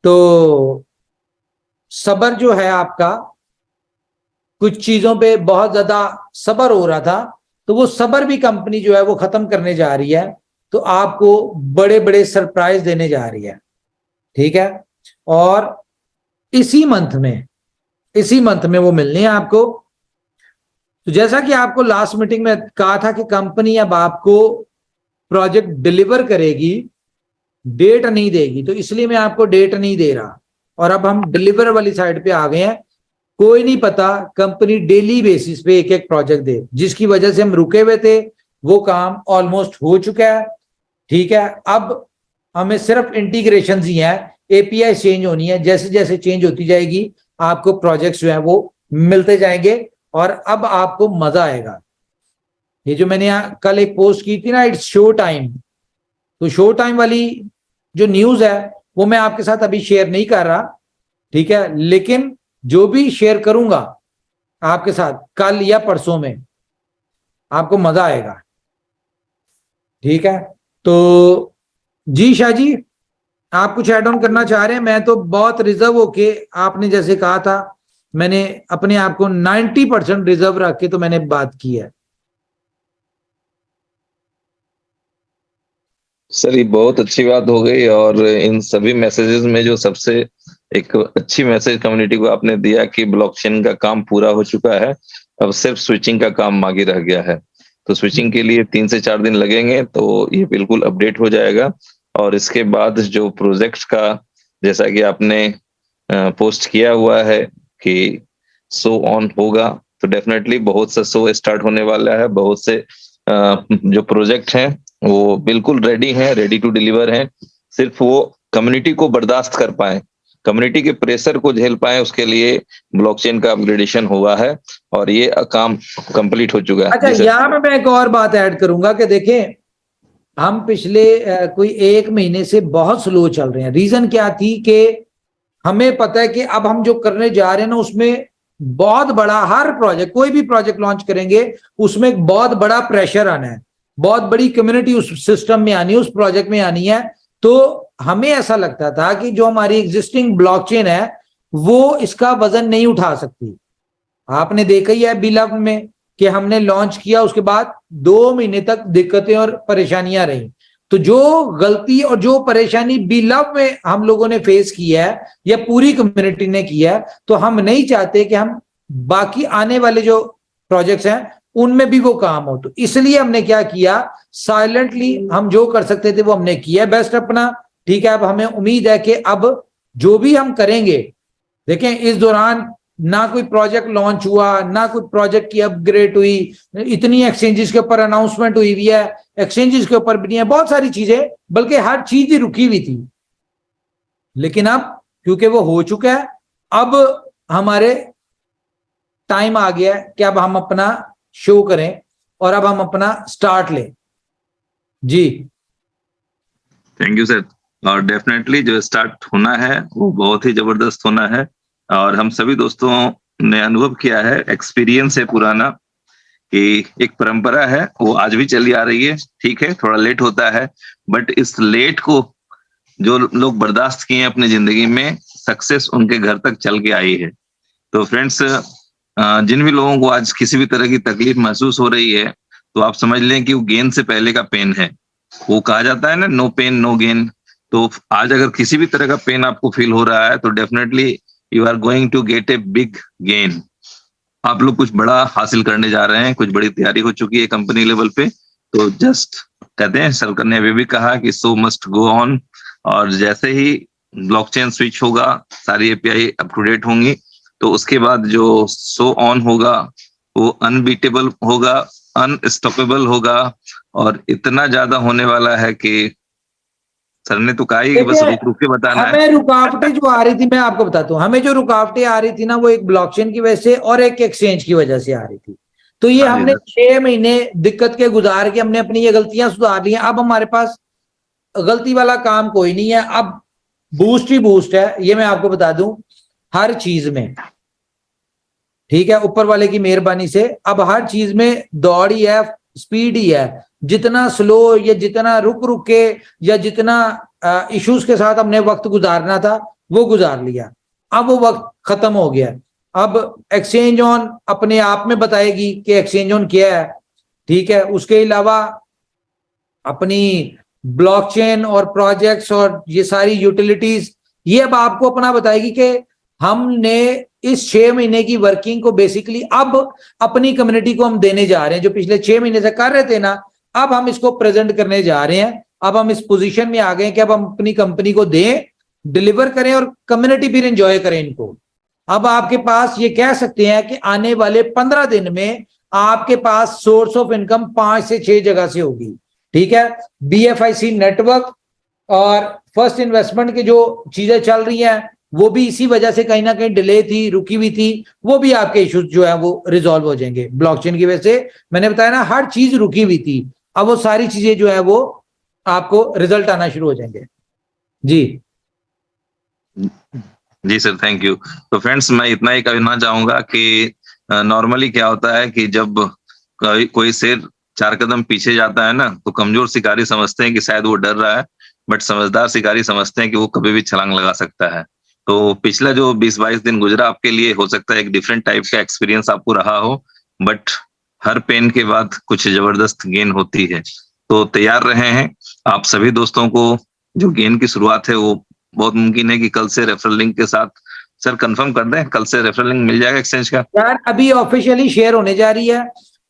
तो सब्र जो है आपका, कुछ चीजों पे बहुत ज्यादा सब्र हो रहा था, तो वो सब्र भी कंपनी जो है वो खत्म करने जा रही है। तो आपको बड़े बड़े सरप्राइज देने जा रही है। ठीक है, और इसी मंथ में वो मिलने हैं आपको। तो जैसा कि आपको लास्ट मीटिंग में कहा था कि कंपनी अब आपको प्रोजेक्ट डिलीवर करेगी, डेट नहीं देगी, तो इसलिए मैं आपको डेट नहीं दे रहा, और अब हम डिलीवर वाली साइड पे आ गए हैं। कोई नहीं पता कंपनी डेली बेसिस पे एक एक प्रोजेक्ट दे, जिसकी वजह से हम रुके हुए थे, वो काम ऑलमोस्ट हो चुका है। ठीक है, अब हमें सिर्फ इंटीग्रेशन ही है, एपीआई चेंज होनी है। जैसे जैसे चेंज होती जाएगी आपको प्रोजेक्ट्स जो है वो मिलते जाएंगे, और अब आपको मजा आएगा। ये जो मैंने कल एक पोस्ट की थी ना, इट्स शो टाइम, तो शो टाइम वाली जो न्यूज है वो मैं आपके साथ अभी शेयर नहीं कर रहा। ठीक है, लेकिन जो भी शेयर करूंगा आपके साथ कल या परसों में, आपको मजा आएगा। ठीक है, तो जी शाह जी, आप कुछ ऐड ऑन करना चाह रहे हैं? मैं तो बहुत रिजर्व होके, आपने जैसे कहा था, मैंने अपने आप को 90% रिजर्व रख के तो मैंने बात की है। सर ये बहुत अच्छी बात हो गई, और इन सभी मैसेजेस में जो सबसे एक अच्छी मैसेज कम्युनिटी को आपने दिया कि ब्लॉकचेन का काम पूरा हो चुका है, अब सिर्फ स्विचिंग का काम बाकी रह गया है। तो स्विचिंग के लिए 3 से 4 दिन लगेंगे, तो ये बिल्कुल अपडेट हो जाएगा। और इसके बाद जो प्रोजेक्ट का, जैसा कि आपने पोस्ट किया हुआ है कि शो ऑन होगा, तो डेफिनेटली बहुत सा शो स्टार्ट होने वाला है। बहुत से जो प्रोजेक्ट हैं वो बिल्कुल रेडी हैं, रेडी टू डिलीवर हैं। सिर्फ वो कम्युनिटी को बर्दाश्त कर पाए, कम्युनिटी के प्रेशर को झेल पाए, उसके लिए ब्लॉकचेन का अपग्रेडेशन हुआ है, और ये काम कंप्लीट हो चुका है। अच्छा, यहाँ पे मैं एक और बात ऐड करूंगा कि देखें, हम पिछले कोई 1 महीने से बहुत स्लो चल रहे हैं। रीजन क्या थी कि हमें पता है कि अब हम जो करने जा रहे हैं ना, उसमें बहुत बड़ा, हर प्रोजेक्ट, कोई भी प्रोजेक्ट लॉन्च करेंगे उसमें एक बहुत बड़ा प्रेशर आना है, बहुत बड़ी कम्युनिटी उस सिस्टम में आनी है, उस प्रोजेक्ट में आनी है। तो हमें ऐसा लगता था कि जो हमारी एग्जिस्टिंग ब्लॉकचेन है वो इसका वजन नहीं उठा सकती। आपने देखा ही है बिलव में कि हमने लॉन्च किया, उसके बाद 2 महीने तक दिक्कतें और परेशानियां रही। तो जो गलती और जो परेशानी बिलव में हम लोगों ने फेस की है या पूरी कम्युनिटी ने की है, तो हम नहीं चाहते कि हम बाकी आने वाले जो प्रोजेक्ट्स हैं उनमें भी वो काम हो। तो इसलिए हमने क्या किया, साइलेंटली हम जो कर सकते थे वो हमने किया बेस्ट अपना। ठीक है, अब हमें उम्मीद है कि अब जो भी हम करेंगे देखें इस दौरान ना कोई प्रोजेक्ट लॉन्च हुआ, ना कोई प्रोजेक्ट की अपग्रेड हुई, इतनी एक्सचेंजेस के ऊपर अनाउंसमेंट हुई हुई है, एक्सचेंजेस के ऊपर भी नहीं है, बहुत सारी चीजें, बल्कि हर चीज ही रुकी हुई थी। लेकिन अब क्योंकि वो हो चुका है, अब हमारे टाइम आ गया है कि अब हम अपना शो करें और अब हम अपना स्टार्ट लें। जी थैंक यू सर। और डेफिनेटली जो स्टार्ट होना है वो बहुत ही जबरदस्त होना है, और हम सभी दोस्तों ने अनुभव किया है, एक्सपीरियंस है पुराना, कि एक परंपरा है वो आज भी चली आ रही है। ठीक है, थोड़ा लेट होता है, बट इस लेट को जो लोग बर्दाश्त किए हैं अपनी जिंदगी में, सक्सेस उनके घर तक चल के आई है। तो फ्रेंड्स, जिन भी लोगों को आज किसी भी तरह की तकलीफ महसूस हो रही है, तो आप समझ लें कि वो गेन से पहले का पेन है। वो कहा जाता है ना, नो पेन नो गेन। तो आज अगर किसी भी तरह का पेन आपको फील हो रहा है, तो definitely you are going to get a big gain. आप लोग कुछ बड़ा हासिल करने जा रहे हैं, कुछ बड़ी तैयारी हो चुकी है कंपनी लेवल पे। तो जस्ट कहते हैं, सरकार ने अभी भी कहा कि सो मस्ट गो ऑन, और जैसे ही ब्लॉकचेन स्विच होगा, सारी एपीआई अप टू डेट होंगी, तो उसके बाद जो सो ऑन होगा वो अनबीटेबल होगा, अनस्टॉपेबल होगा, और इतना ज्यादा होने वाला है कि सर ने तो कहा ही कि बस देखिए, रुक रुक के बताना है। हमें रुकावटें जो आ रही थी, मैं आपको बताता हूँ, हमें जो रुकावटें आ रही थी ना, वो एक ब्लॉकचेन की वजह से और एक एक्सचेंज की वजह से आ रही थी। तो ये हाँ जी हमने सर। 6 महीने दिक्कत के गुजार के हमने अपनी ये गलतियां सुधार ली हैं। अब हमारे पास गलती वाला काम कोई नहीं है, अब बूस्ट ही बूस्ट है, ये मैं आपको बता दूं, हर चीज में। ठीक है, ऊपर वाले की मेहरबानी से अब हर चीज में दौड़ ही है, स्पीड ही है। जितना स्लो या जितना रुक रुक के या जितना इश्यूज के साथ हमने वक्त गुजारना था, वो गुजार लिया। अब वो वक्त खत्म हो गया। अब एक्सचेंज ऑन अपने आप में बताएगी कि एक्सचेंज ऑन क्या है। ठीक है, उसके अलावा अपनी ब्लॉकचेन और प्रोजेक्ट्स और ये सारी यूटिलिटीज, ये अब आपको अपना बताएगी कि हमने इस 6 महीने की वर्किंग को बेसिकली अब अपनी कम्युनिटी को हम देने जा रहे हैं। जो पिछले 6 महीने से कर रहे थे ना, अब हम इसको प्रेजेंट करने जा रहे हैं। अब हम इस पोजीशन में आ गए कि अब हम अपनी कंपनी को दें, डिलीवर करें और कम्युनिटी फिर एंजॉय करें इनको। अब आपके पास ये कह सकते हैं कि आने वाले 15 दिन में आपके पास सोर्स ऑफ इनकम 5 से 6 जगह से होगी। ठीक है, BFIC नेटवर्क और फर्स्ट इन्वेस्टमेंट की जो चीजें चल रही हैं, वो भी इसी वजह से कहीं ना कहीं डिले थी, रुकी हुई थी, वो भी आपके इश्यूज जो है वो रिजॉल्व हो जाएंगे ब्लॉकचेन की वजह से। मैंने बताया ना, हर चीज रुकी हुई थी, अब वो सारी चीजें जो है वो आपको रिजल्ट आना शुरू हो जाएंगे। जी जी सर, थैंक यू। तो फ्रेंड्स, मैं इतना ही कहना चाहूंगा कि नॉर्मली क्या होता है कि जब कोई शेर 4 कदम पीछे जाता है ना, तो कमजोर शिकारी समझते हैं कि शायद वो डर रहा है, बट समझदार शिकारी समझते हैं कि वो कभी भी छलांग लगा सकता है। तो पिछला जो 20-22 दिन गुजरा आपके लिए, हो सकता है एक डिफरेंट टाइप का एक्सपीरियंस आपको रहा हो, बट हर पेन के बाद कुछ जबरदस्त गेन होती है। तो तैयार रहे हैं आप सभी दोस्तों को। जो गेन की शुरुआत है वो बहुत मुमकिन है कि कल से रेफरल लिंक के साथ, सर कंफर्म कर दें, कल से रेफरल लिंक मिल जाएगा एक्सचेंज का? यार, अभी ऑफिशियली शेयर होने जा रही है।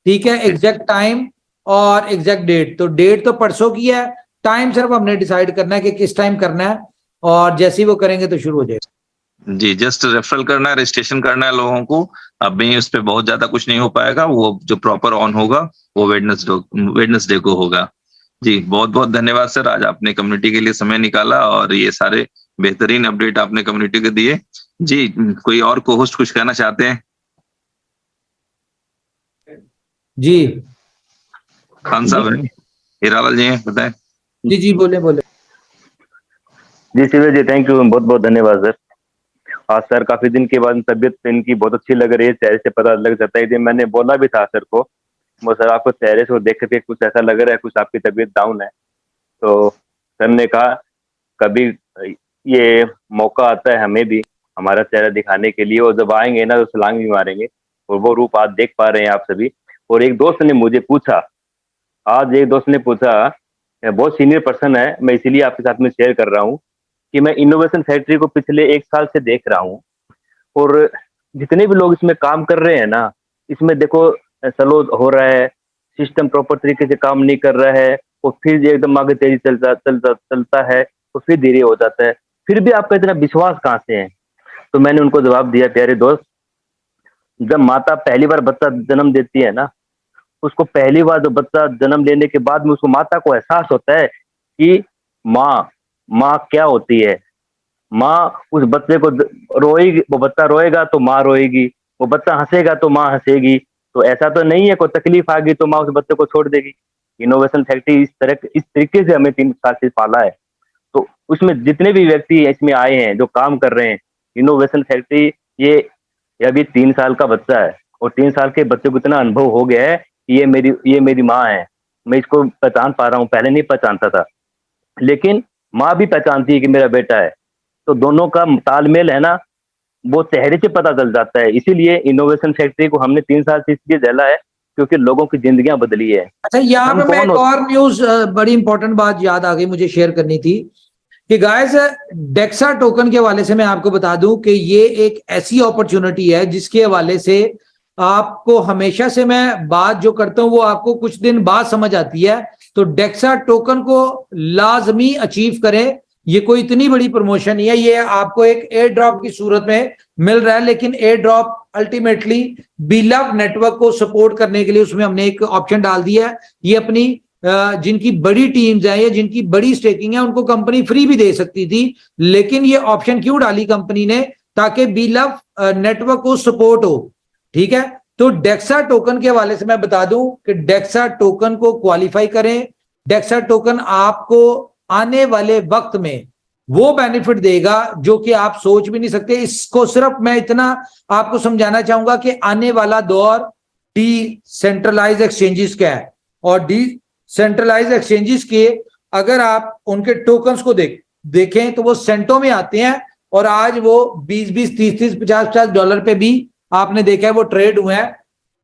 ठीक है, एग्जैक्ट टाइम और एग्जैक्ट डेट, तो डेट तो परसों की है, टाइम सिर्फ हमने डिसाइड करना है कि किस टाइम करना है, और जैसे ही वो करेंगे तो शुरू हो जाएगा। जी, जस्ट रेफरल करना है, रजिस्ट्रेशन करना है लोगों को। अभी उस पे बहुत ज्यादा कुछ नहीं हो पाएगा, वो जो प्रॉपर ऑन होगा वो वेडनेसडे को होगा। जी, बहुत बहुत धन्यवाद सर, आज आपने कम्युनिटी के लिए समय निकाला और ये सारे बेहतरीन अपडेट आपने कम्युनिटी को दिए। जी, कोई और को होस्ट कुछ कहना चाहते हैं? जी खान साहब हैं, हीरालाल जी हैं, बताएं। जी जी, बोले बोले। जी शिविर जी, थैंक यू, बहुत बहुत धन्यवाद सर। आज सर काफी दिन के बाद तबीयत इनकी बहुत अच्छी लग रही है, चेहरे से पता लग जाता है। मैंने बोला भी था सर को, वो सर आपको चेहरे से देख के कुछ ऐसा लग रहा है, कुछ आपकी तबीयत डाउन है। तो सर ने कहा कभी ये मौका आता है हमें भी हमारा चेहरा दिखाने के लिए, और जब आएंगे ना तो छलांग भी मारेंगे, और वो रूप आज देख पा रहे हैं आप सभी। और एक दोस्त ने मुझे पूछा, आज एक दोस्त ने पूछा, बहुत सीनियर पर्सन है, मैं इसीलिए आपके साथ में शेयर कर रहा हूँ, कि मैं इनोवेशन फैक्ट्री को पिछले 1 साल से देख रहा हूँ, और जितने भी लोग इसमें काम कर रहे हैं ना, इसमें देखो स्लो हो रहा है, सिस्टम प्रॉपर तरीके से काम नहीं कर रहा है, और फिर एकदम आगे तेजी चलता चलता चलता है, और फिर धीरे हो जाता है। फिर भी आपका इतना विश्वास कहाँ से है? तो मैंने उनको जवाब दिया, प्यारे दोस्त, जब माता पहली बार बच्चा जन्म देती है ना, उसको पहली बार जो बच्चा जन्म लेने के बाद में उसको माता को एहसास होता है कि माँ माँ क्या होती है। माँ उस बच्चे को रोएगी, वो बच्चा रोएगा तो माँ रोएगी, वो बच्चा हंसेगा तो माँ हंसेगी। तो ऐसा तो नहीं है कोई तकलीफ आ गई तो माँ उस बच्चे को छोड़ देगी। इनोवेशन फैक्ट्री इस तरीके से हमें 3 साल से पाला है। तो उसमें जितने भी व्यक्ति इसमें आए हैं जो काम कर रहे हैं, इनोवेशन फैक्ट्री ये अभी 3 साल का बच्चा है और 3 साल के बच्चे को इतना अनुभव हो गया है कि ये मेरी माँ है। मैं इसको पहचान पा रहा हूँ, पहले नहीं पहचानता था, लेकिन माँ भी पहचानती है कि मेरा बेटा है। तो दोनों का तालमेल है ना, वो चेहरे से पता चल जाता है। इसीलिए इनोवेशन फैक्ट्री को हमने 3 साल से इसलिए डाला है क्योंकि लोगों की जिंदगियां बदली है। अच्छा, यहाँ हम पे मैं कौन एक हो- और न्यूज बड़ी इंपॉर्टेंट बात याद आ गई, मुझे शेयर करनी थी कि गाइस डेक्सा टोकन के हवाले से मैं आपको बता दूं कि ये एक ऐसी अपॉर्चुनिटी है जिसके हवाले से आपको हमेशा से मैं बात जो करता हूं वो आपको कुछ दिन बाद समझ आती है। तो डेक्सा टोकन को लाजमी अचीव करें। ये कोई इतनी बड़ी प्रमोशन नहीं है, ये आपको एक एयर ड्रॉप की सूरत में मिल रहा है, लेकिन एयर ड्रॉप अल्टीमेटली बीलव नेटवर्क को सपोर्ट करने के लिए उसमें हमने एक ऑप्शन डाल दिया है। ये अपनी जिनकी बड़ी टीम्स हैं या जिनकी बड़ी स्टेकिंग है उनको कंपनी फ्री भी दे सकती थी, लेकिन ये ऑप्शन क्यों डाली कंपनी ने, ताकि बीलव नेटवर्क को सपोर्ट हो। ठीक है, तो डेक्सा टोकन के हवाले से मैं बता दूं कि डेक्सा टोकन को क्वालिफाई करें। डेक्सा टोकन आपको आने वाले वक्त में वो बेनिफिट देगा जो कि आप सोच भी नहीं सकते। इसको सिर्फ मैं इतना आपको समझाना चाहूंगा कि आने वाला दौर डिसेंट्रलाइज एक्सचेंजेस का है, और डिसेंट्रलाइज एक्सचेंजेस के अगर आप उनके टोकन्स को देखें तो वो सेंटों में आते हैं, और आज वो 20-20, 30-30, 50-50 डॉलर पे भी आपने देखा है वो ट्रेड हुए हैं।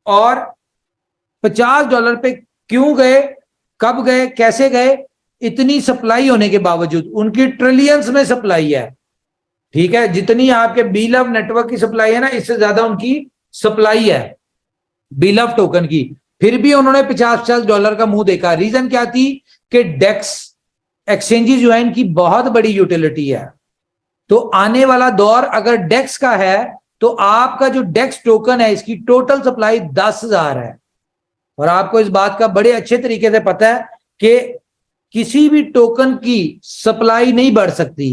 और $50 पे क्यों गए, कब गए, कैसे गए? इतनी सप्लाई होने के बावजूद, उनकी ट्रिलियंस में सप्लाई है। ठीक है, जितनी आपके बीलव नेटवर्क की सप्लाई है ना, इससे ज्यादा उनकी सप्लाई है बीलव टोकन की, फिर भी उन्होंने $50 का मुंह देखा। रीजन क्या थी कि डेक्स एक्सचेंजेस जो है इनकी बहुत बड़ी यूटिलिटी है। तो आने वाला दौर अगर डेक्स का है तो आपका जो डेक्स टोकन है इसकी टोटल सप्लाई 10,000 है, और आपको इस बात का बड़े अच्छे तरीके से पता है कि किसी भी टोकन की सप्लाई नहीं बढ़ सकती।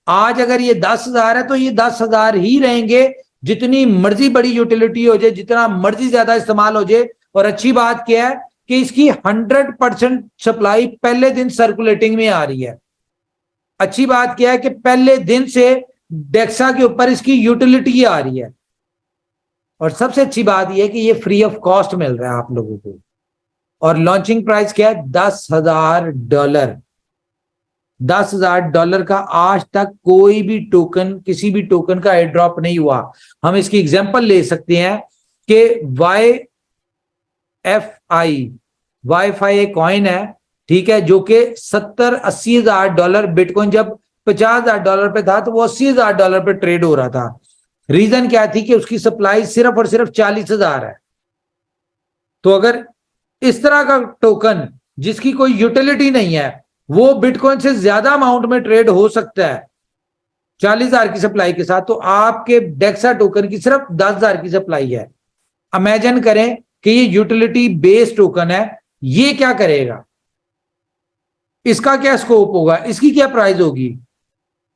आज अगर ये 10,000 है तो ये 10,000 ही रहेंगे, जितनी मर्जी बड़ी यूटिलिटी हो जाए, जितना मर्जी ज्यादा इस्तेमाल हो जाए। और अच्छी बात क्या है कि इसकी 100% सप्लाई पहले दिन सर्कुलेटिंग में आ रही है। अच्छी बात क्या है कि पहले दिन से डेक्सा के ऊपर इसकी यूटिलिटी आ रही है, और सबसे अच्छी बात यह है कि ये फ्री ऑफ कॉस्ट मिल रहा है आप लोगों को। और लॉन्चिंग प्राइस क्या है? $10,000। $10,000 का आज तक कोई भी टोकन, किसी भी टोकन का एयर ड्रॉप नहीं हुआ। हम इसकी एग्जांपल ले सकते हैं कि वाईफाई एक कॉइन है, ठीक है, जो कि $70-80,000 बिटकॉइन जब $50,000 पे था तो वो $80,000 पे ट्रेड हो रहा था। रीजन क्या थी कि उसकी सप्लाई सिर्फ और सिर्फ 40,000 है। तो अगर इस तरह का टोकन जिसकी कोई यूटिलिटी नहीं है वो बिटकॉइन से ज्यादा अमाउंट में ट्रेड हो सकता है 40,000 की सप्लाई के साथ, तो आपके डेक्सा टोकन की सिर्फ 10,000 की सप्लाई है। इमेजिन करें कि ये यूटिलिटी बेस्ड टोकन है, ये क्या करेगा, इसका क्या स्कोप होगा, इसकी क्या प्राइस होगी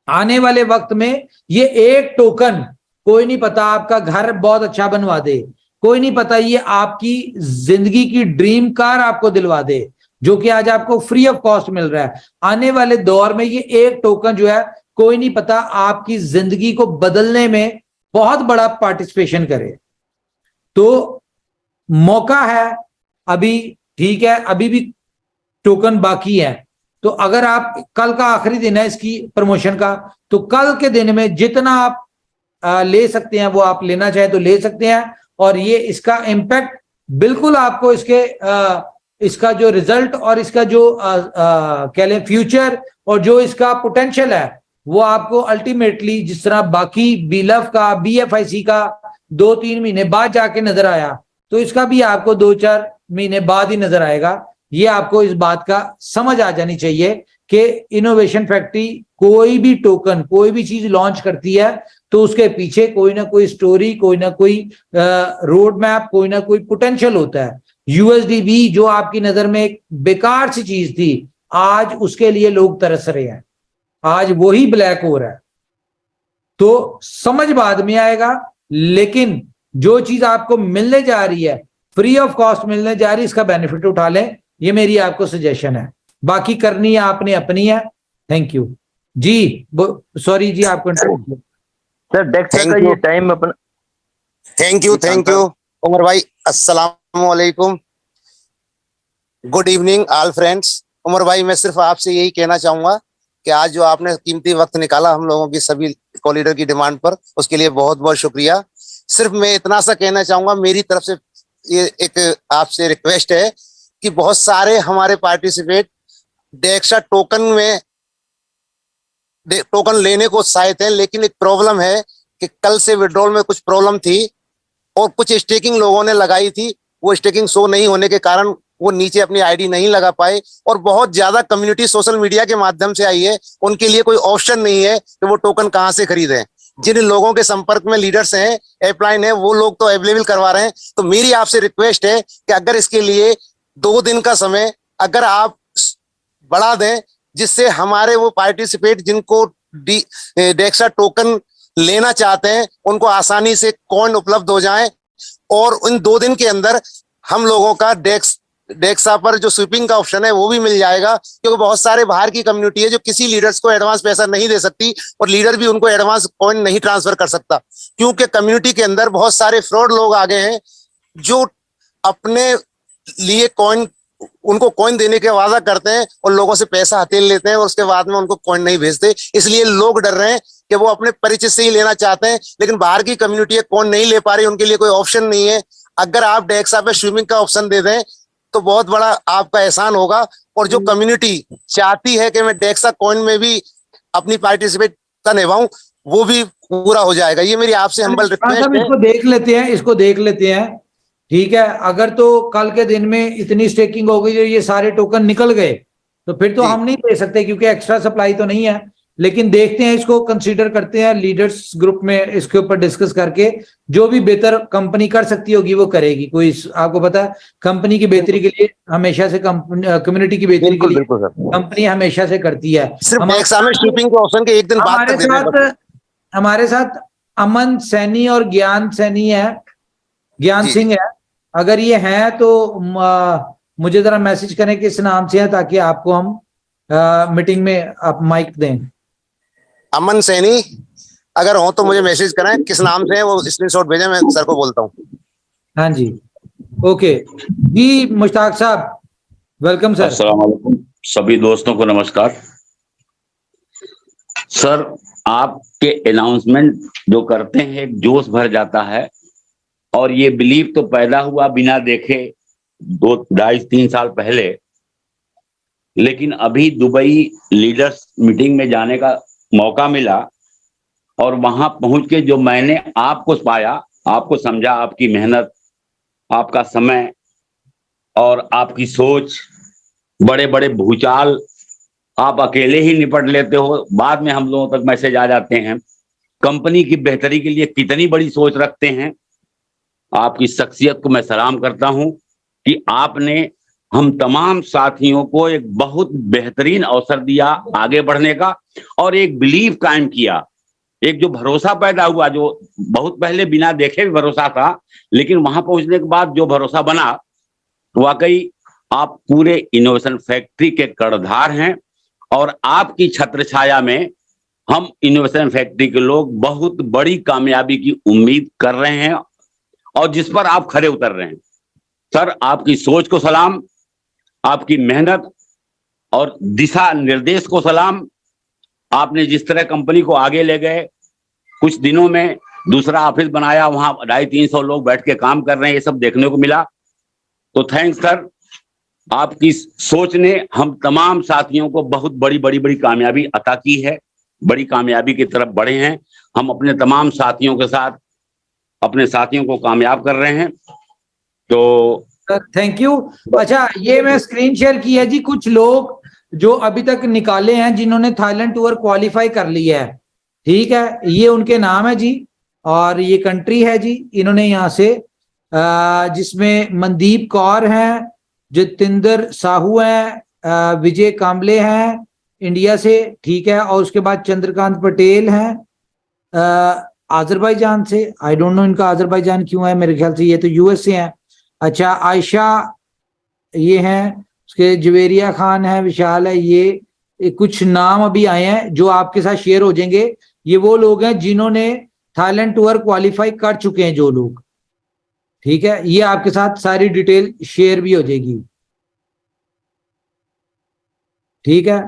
आने वाले वक्त में। ये एक टोकन, कोई नहीं पता आपका घर बहुत अच्छा बनवा दे, कोई नहीं पता ये आपकी जिंदगी की ड्रीम कार आपको दिलवा दे, जो कि आज आपको फ्री ऑफ कॉस्ट मिल रहा है। आने वाले दौर में ये एक टोकन जो है, कोई नहीं पता आपकी जिंदगी को बदलने में बहुत बड़ा पार्टिसिपेशन करे। तो मौका है अभी, ठीक है, अभी भी टोकन बाकी है। तो अगर आप, कल का आखिरी दिन है इसकी प्रमोशन का, तो कल के दिन में जितना आप ले सकते हैं वो आप लेना चाहे तो ले सकते हैं। और ये इसका इम्पैक्ट बिल्कुल आपको इसका जो रिजल्ट और इसका जो कह लें फ्यूचर और जो इसका पोटेंशियल है वो आपको अल्टीमेटली जिस तरह बाकी बीलफ का, BFIC का 2-3 महीने बाद जाके नजर आया, तो इसका भी आपको 2-4 महीने बाद ही नजर आएगा। ये आपको इस बात का समझ आ जानी चाहिए कि इनोवेशन फैक्ट्री कोई भी टोकन, कोई भी चीज लॉन्च करती है तो उसके पीछे कोई ना कोई स्टोरी, कोई ना कोई रोड मैप, कोई ना कोई पोटेंशियल होता है। यूएसडीबी जो आपकी नजर में एक बेकार सी चीज थी, आज उसके लिए लोग तरस रहे हैं, आज वही ब्लैक हो रहा है। तो समझ बाद में आएगा, लेकिन जो चीज आपको मिलने जा रही है, फ्री ऑफ कॉस्ट मिलने जा रही है, इसका बेनिफिट उठा लें, ये मेरी आपको सजेशन है। बाकी करनी है आपने अपनी है। थैंक यू जी। सॉरी जी, आपको सर डेक्सा का ये टाइम अपना। थैंक यू उमर भाई। अस्सलाम वालेकुम, good evening all friends. Umar भाई, मैं सिर्फ आपसे यही कहना चाहूंगा कि आज जो आपने कीमती वक्त निकाला हम लोगों की सभी कॉलिडर की डिमांड पर, उसके लिए बहुत बहुत शुक्रिया। सिर्फ मैं इतना सा कहना चाहूंगा, मेरी तरफ से ये एक आपसे रिक्वेस्ट है कि बहुत सारे हमारे पार्टिसिपेट डेक्सा टोकन लेने को उत्साहित हैं, लेकिन एक प्रॉब्लम है कि कल से विड्रॉल में कुछ प्रॉब्लम थी और कुछ स्टेकिंग लोगों ने लगाई थी, वो स्टेकिंग शो नहीं होने के कारण वो नीचे अपनी आईडी नहीं लगा पाए। और बहुत ज्यादा कम्युनिटी सोशल मीडिया के माध्यम से आई है, उनके लिए कोई ऑप्शन नहीं है कि वो टोकन कहाँ से खरीदें। जिन लोगों के संपर्क में लीडर्स हैं, अपलाइन है, वो लोग तो अवेलेबल करवा रहे हैं। तो मेरी आपसे रिक्वेस्ट है कि अगर इसके लिए 2 दिन का समय अगर आप बढ़ा दें, जिससे हमारे वो पार्टिसिपेट जिनको डेक्सा टोकन लेना चाहते हैं उनको आसानी से कॉइन उपलब्ध हो जाएं, और उन 2 दिन के अंदर हम लोगों का डेक्सा पर जो स्वीपिंग का ऑप्शन है वो भी मिल जाएगा। क्योंकि बहुत सारे बाहर की कम्युनिटी है जो किसी लीडर्स को एडवांस पैसा नहीं दे सकती, और लीडर भी उनको एडवांस कॉइन नहीं ट्रांसफर कर सकता, क्योंकि कम्युनिटी के अंदर बहुत सारे फ्रॉड लोग आ गए हैं जो अपने लिए उनको कॉइन देने के वादा करते हैं और लोगों से पैसा हथेल लेते हैं और उसके बाद में उनको कॉइन नहीं भेजते। इसलिए लोग डर रहे हैं कि वो अपने परिचय से ही लेना चाहते हैं, लेकिन बाहर की कम्युनिटी कॉइन नहीं ले पा रही, उनके लिए कोई ऑप्शन नहीं है। अगर आप डेक्सा पे स्विमिंग का ऑप्शन दे दें तो बहुत बड़ा आपका एहसान होगा। और जो कम्युनिटी चाहती है कि मैं डेक्सा कॉइन में भी अपनी पार्टिसिपेट का निभाऊं, वो भी पूरा हो जाएगा। ये मेरी आपसे हम्बल रिक्वेस्ट है। इसको देख लेते हैं, ठीक है। अगर तो कल के दिन में इतनी स्टेकिंग हो गई जो ये सारे टोकन निकल गए, तो फिर तो हम नहीं दे सकते, क्योंकि एक्स्ट्रा सप्लाई तो नहीं है। लेकिन देखते हैं, इसको कंसीडर करते हैं, लीडर्स ग्रुप में इसके ऊपर डिस्कस करके जो भी बेहतर कंपनी कर सकती होगी वो करेगी। कोई आपको पता है, कंपनी की बेहतरी के लिए हमेशा से कम्युनिटी की बेहतरी के लिए कंपनी हमेशा से करती है। हमारे साथ अमन सैनी और ज्ञान सिंह है। अगर ये है तो मुझे जरा मैसेज करें किस नाम से है, ताकि आपको हम मीटिंग में आप माइक दें। अमन सैनी अगर हो तो मुझे मैसेज करें, किस नाम से है वो स्क्रीनशॉट भेजें, मैं सर को बोलता हूँ। हाँ जी, ओके जी। मुश्ताक साहब वेलकम सर। अस्सलाम वालेकुम, सभी दोस्तों को नमस्कार। सर, आपके अनाउंसमेंट जो करते हैं एक जोश भर जाता है, और ये बिलीव तो पैदा हुआ बिना देखे 2-2.5-3 साल पहले, लेकिन अभी दुबई लीडर्स मीटिंग में जाने का मौका मिला, और वहां पहुंच के जो मैंने आपको पाया, आपको समझा, आपकी मेहनत, आपका समय और आपकी सोच, बड़े बड़े भूचाल आप अकेले ही निपट लेते हो, बाद में हम लोगों तक मैसेज आ जाते हैं। कंपनी की बेहतरी के लिए कितनी बड़ी सोच रखते हैं। आपकी शख्सियत को मैं सलाम करता हूं कि आपने हम तमाम साथियों को एक बहुत बेहतरीन अवसर दिया आगे बढ़ने का, और एक बिलीव कायम किया, एक जो भरोसा पैदा हुआ, जो बहुत पहले बिना देखे भी भरोसा था, लेकिन वहां पहुंचने के बाद जो भरोसा बना, वाकई आप पूरे इनोवेशन फैक्ट्री के कर्णधार हैं। और आपकी छत्र छाया में हम इनोवेशन फैक्ट्री के लोग बहुत बड़ी कामयाबी की उम्मीद कर रहे हैं, और जिस पर आप खरे उतर रहे हैं। सर, आपकी सोच को सलाम, आपकी मेहनत और दिशा निर्देश को सलाम। आपने जिस तरह कंपनी को आगे ले गए, कुछ दिनों में दूसरा ऑफिस बनाया, वहां 250-300 लोग बैठ के काम कर रहे हैं, ये सब देखने को मिला। तो थैंक्स सर, आपकी सोच ने हम तमाम साथियों को बहुत बड़ी कामयाबी अता की है, बड़ी कामयाबी की तरफ बढ़े हैं। हम अपने तमाम साथियों के साथ अपने साथियों को कामयाब कर रहे हैं। तो थैंक यू। अच्छा, ये मैं स्क्रीन शेयर की है जी, कुछ लोग जो अभी तक निकाले हैं, जिन्होंने थाईलैंड टूर क्वालिफाई कर लिया है, ठीक है, ये उनके नाम है जी, और ये कंट्री है जी। इन्होंने यहाँ से जिसमें मनदीप कौर हैं, जितेंद्र साहू हैं, विजय कांबले हैं इंडिया से, ठीक है, और उसके बाद चंद्रकांत पटेल हैं आजरबाईजान से। आई डोंट नो इनका आजरबाईजान क्यों है, मेरे ख्याल से ये तो यूएस से हैं। अच्छा, आयशा ये हैं, उसके जवेरिया खान है, विशाल है, ये कुछ नाम अभी आए हैं जो आपके साथ शेयर हो जाएंगे। ये वो लोग हैं जिन्होंने थाईलैंड टूर क्वालिफाई कर चुके हैं जो लोग, ठीक है। ये आपके साथ सारी डिटेल शेयर भी हो जाएगी, ठीक है।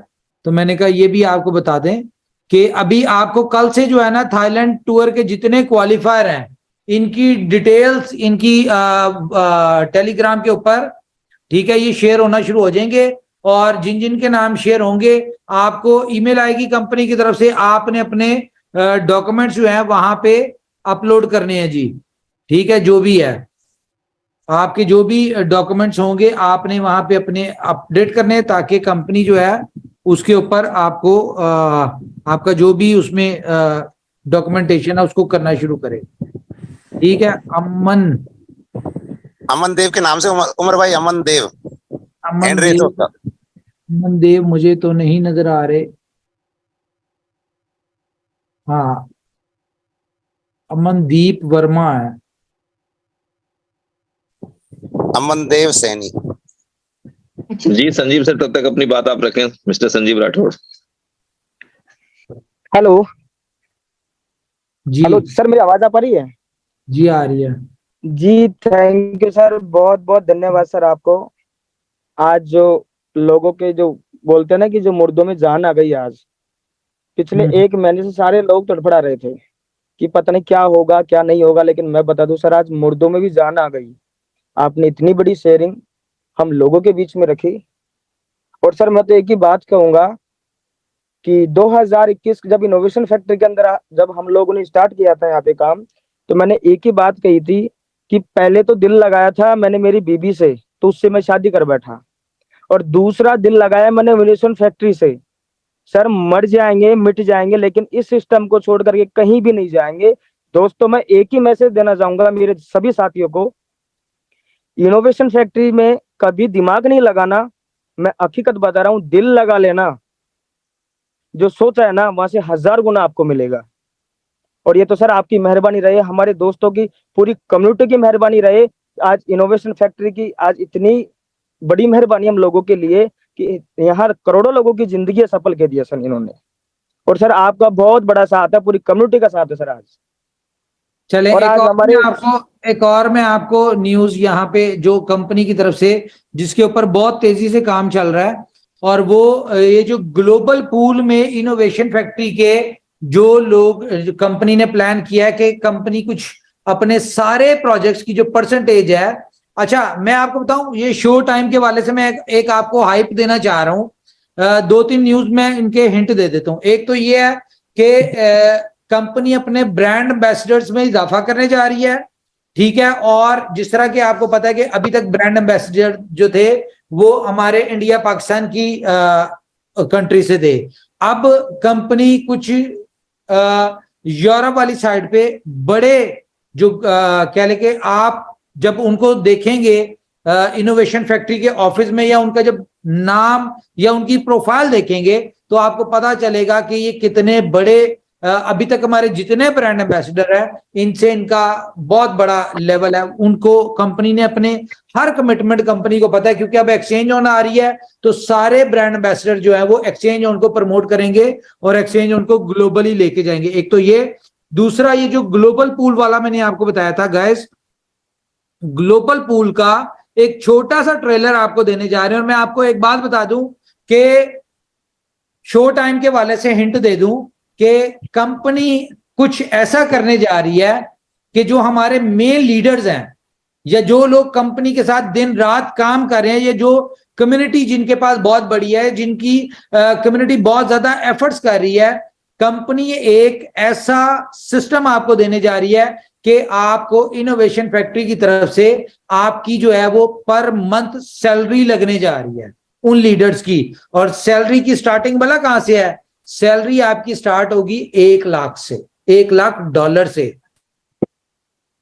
तो मैंने कहा ये भी आपको बता दें कि अभी आपको कल से जो है ना थाईलैंड टूर के जितने क्वालिफायर हैं इनकी डिटेल्स इनकी टेलीग्राम के ऊपर, ठीक है, ये शेयर होना शुरू हो जाएंगे। और जिन जिन के नाम शेयर होंगे आपको ईमेल आएगी कंपनी की तरफ से, आपने अपने डॉक्यूमेंट्स जो है वहां पे अपलोड करने हैं जी, ठीक है। जो भी है आपके जो भी डॉक्यूमेंट्स होंगे आपने वहां पे अपने अपडेट करने हैं, ताकि कंपनी जो है उसके ऊपर आपको आपका जो भी उसमें डॉक्यूमेंटेशन है उसको करना शुरू करे, ठीक है। अमन देव के नाम से उमर भाई, अमन देव अमन देव मुझे तो नहीं नजर आ रहे। हाँ, अमनदीप वर्मा है। अमन देव सैनी। जी संजीव सर, तब तक अपनी बात आप रखें, मिस्टर संजीव राठौड़। हेलो जी हेलो सर, मेरी आवाज आ पा रही है? जी आ रही है जी, थैंक यू सर, बहुत बहुत धन्यवाद सर आपको। आज जो लोगों के जो बोलते हैं ना कि जो मुर्दों में जान आ गई, आज पिछले एक महीने से सारे लोग तड़फड़ा रहे थे कि पता नहीं क्या होगा क्या नहीं होगा, लेकिन मैं बता दूं सर, आज मुर्दों में भी जान आ गई। आपने इतनी बड़ी शेयरिंग हम लोगों के बीच में रखी। और सर मैं तो एक ही बात कहूंगा कि 2021 जब इनोवेशन फैक्ट्री के अंदर जब हम लोगों ने स्टार्ट किया था यहाँ पे काम, तो मैंने एक ही बात कही थी कि पहले तो दिल लगाया था मैंने मेरी बीबी से, तो उससे मैं शादी कर बैठा, और दूसरा दिल लगाया मैंने इनोवेशन फैक्ट्री से। सर मर जाएंगे मिट जाएंगे लेकिन इस सिस्टम को छोड़ करके कहीं भी नहीं जाएंगे। दोस्तों मैं एक ही मैसेज देना चाहूंगा मेरे सभी साथियों को, इनोवेशन फैक्ट्री में कभी दिमाग नहीं लगाना, मैं हकीकत बता रहा हूं, दिल लगा लेना, जो सोचा है ना वहां से 1000 गुना आपको मिलेगा। और ये तो सर आपकी मेहरबानी रहे, हमारे दोस्तों की पूरी कम्युनिटी की मेहरबानी रहे। आज इनोवेशन फैक्ट्री की आज इतनी बड़ी मेहरबानी हम लोगों के लिए कि यहाँ करोड़ों लोगों की जिंदगी सफल कर दिया सर इन्होंने। और सर आपका बहुत बड़ा साथ है, पूरी कम्युनिटी का साथ है सर आज। चले और आज हमारे एक और मैं आपको न्यूज यहाँ पे जो कंपनी की तरफ से जिसके ऊपर बहुत तेजी से काम चल रहा है, और वो ये जो ग्लोबल पूल में इनोवेशन फैक्ट्री के जो लोग कंपनी ने प्लान किया है कि कंपनी कुछ अपने सारे प्रोजेक्ट्स की जो परसेंटेज है। अच्छा मैं आपको बताऊं, ये शो टाइम के वाले से मैं एक आपको हाइप देना चाह रहा हूं। 2-3 न्यूज में इनके हिंट दे देता हूं। एक तो ये है कि कंपनी अपने ब्रांड एम्बेसडर्स में इजाफा करने जा रही है, ठीक है। और जिस तरह के आपको पता है कि अभी तक ब्रांड एम्बेसडर जो थे वो हमारे इंडिया पाकिस्तान की कंट्री से थे। अब कंपनी कुछ यूरोप वाली साइड पे बड़े जो कह ले कि आप जब उनको देखेंगे इनोवेशन फैक्ट्री के ऑफिस में, या उनका जब नाम या उनकी प्रोफाइल देखेंगे, तो आपको पता चलेगा कि ये कितने बड़े अभी तक हमारे जितने ब्रांड एम्बेसडर है इनसे इनका बहुत बड़ा लेवल है। उनको कंपनी ने अपने हर कमिटमेंट, कंपनी को पता है क्योंकि अब एक्सचेंज ऑन आ रही है, तो सारे ब्रांड एम्बेसडर जो है वो एक्सचेंज ऑन को प्रमोट करेंगे और एक्सचेंज ऑन को ग्लोबली लेके जाएंगे। एक तो ये, दूसरा ये जो ग्लोबल पूल वाला मैंने आपको बताया था गाइस, ग्लोबल पूल का एक छोटा सा ट्रेलर आपको देने जा रहे हैं। और मैं आपको एक बात बता दूं कि शो टाइम के वाले से हिंट दे दूं कि कंपनी कुछ ऐसा करने जा रही है कि जो हमारे मेन लीडर्स हैं या जो लोग कंपनी के साथ दिन रात काम कर रहे हैं, या जो कम्युनिटी जिनके पास बहुत बड़ी है, जिनकी कम्युनिटी बहुत ज्यादा एफर्ट्स कर रही है, कंपनी एक ऐसा सिस्टम आपको देने जा रही है कि आपको इनोवेशन फैक्ट्री की तरफ से आपकी जो है वो पर मंथ सैलरी लगने जा रही है उन लीडर्स की। और सैलरी की स्टार्टिंग भला कहां से है सैलरी आपकी स्टार्ट होगी 1 लाख से, $1 लाख से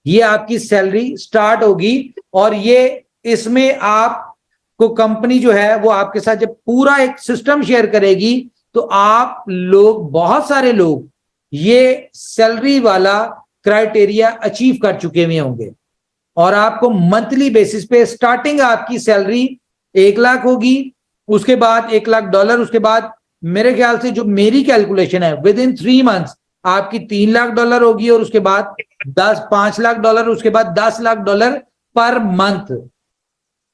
ये आपकी सैलरी स्टार्ट होगी। और ये इसमें आपको कंपनी जो है वो आपके साथ जब पूरा एक सिस्टम शेयर करेगी तो आप लोग, बहुत सारे लोग ये सैलरी वाला क्राइटेरिया अचीव कर चुके हुए होंगे और आपको मंथली बेसिस पे स्टार्टिंग आपकी सैलरी 1 लाख होगी, उसके बाद $1 लाख, उसके बाद मेरे ख्याल से जो मेरी कैलकुलेशन है विद इन 3 मंथ्स आपकी $3 लाख होगी और उसके बाद $5 लाख, उसके बाद $10 लाख पर मंथ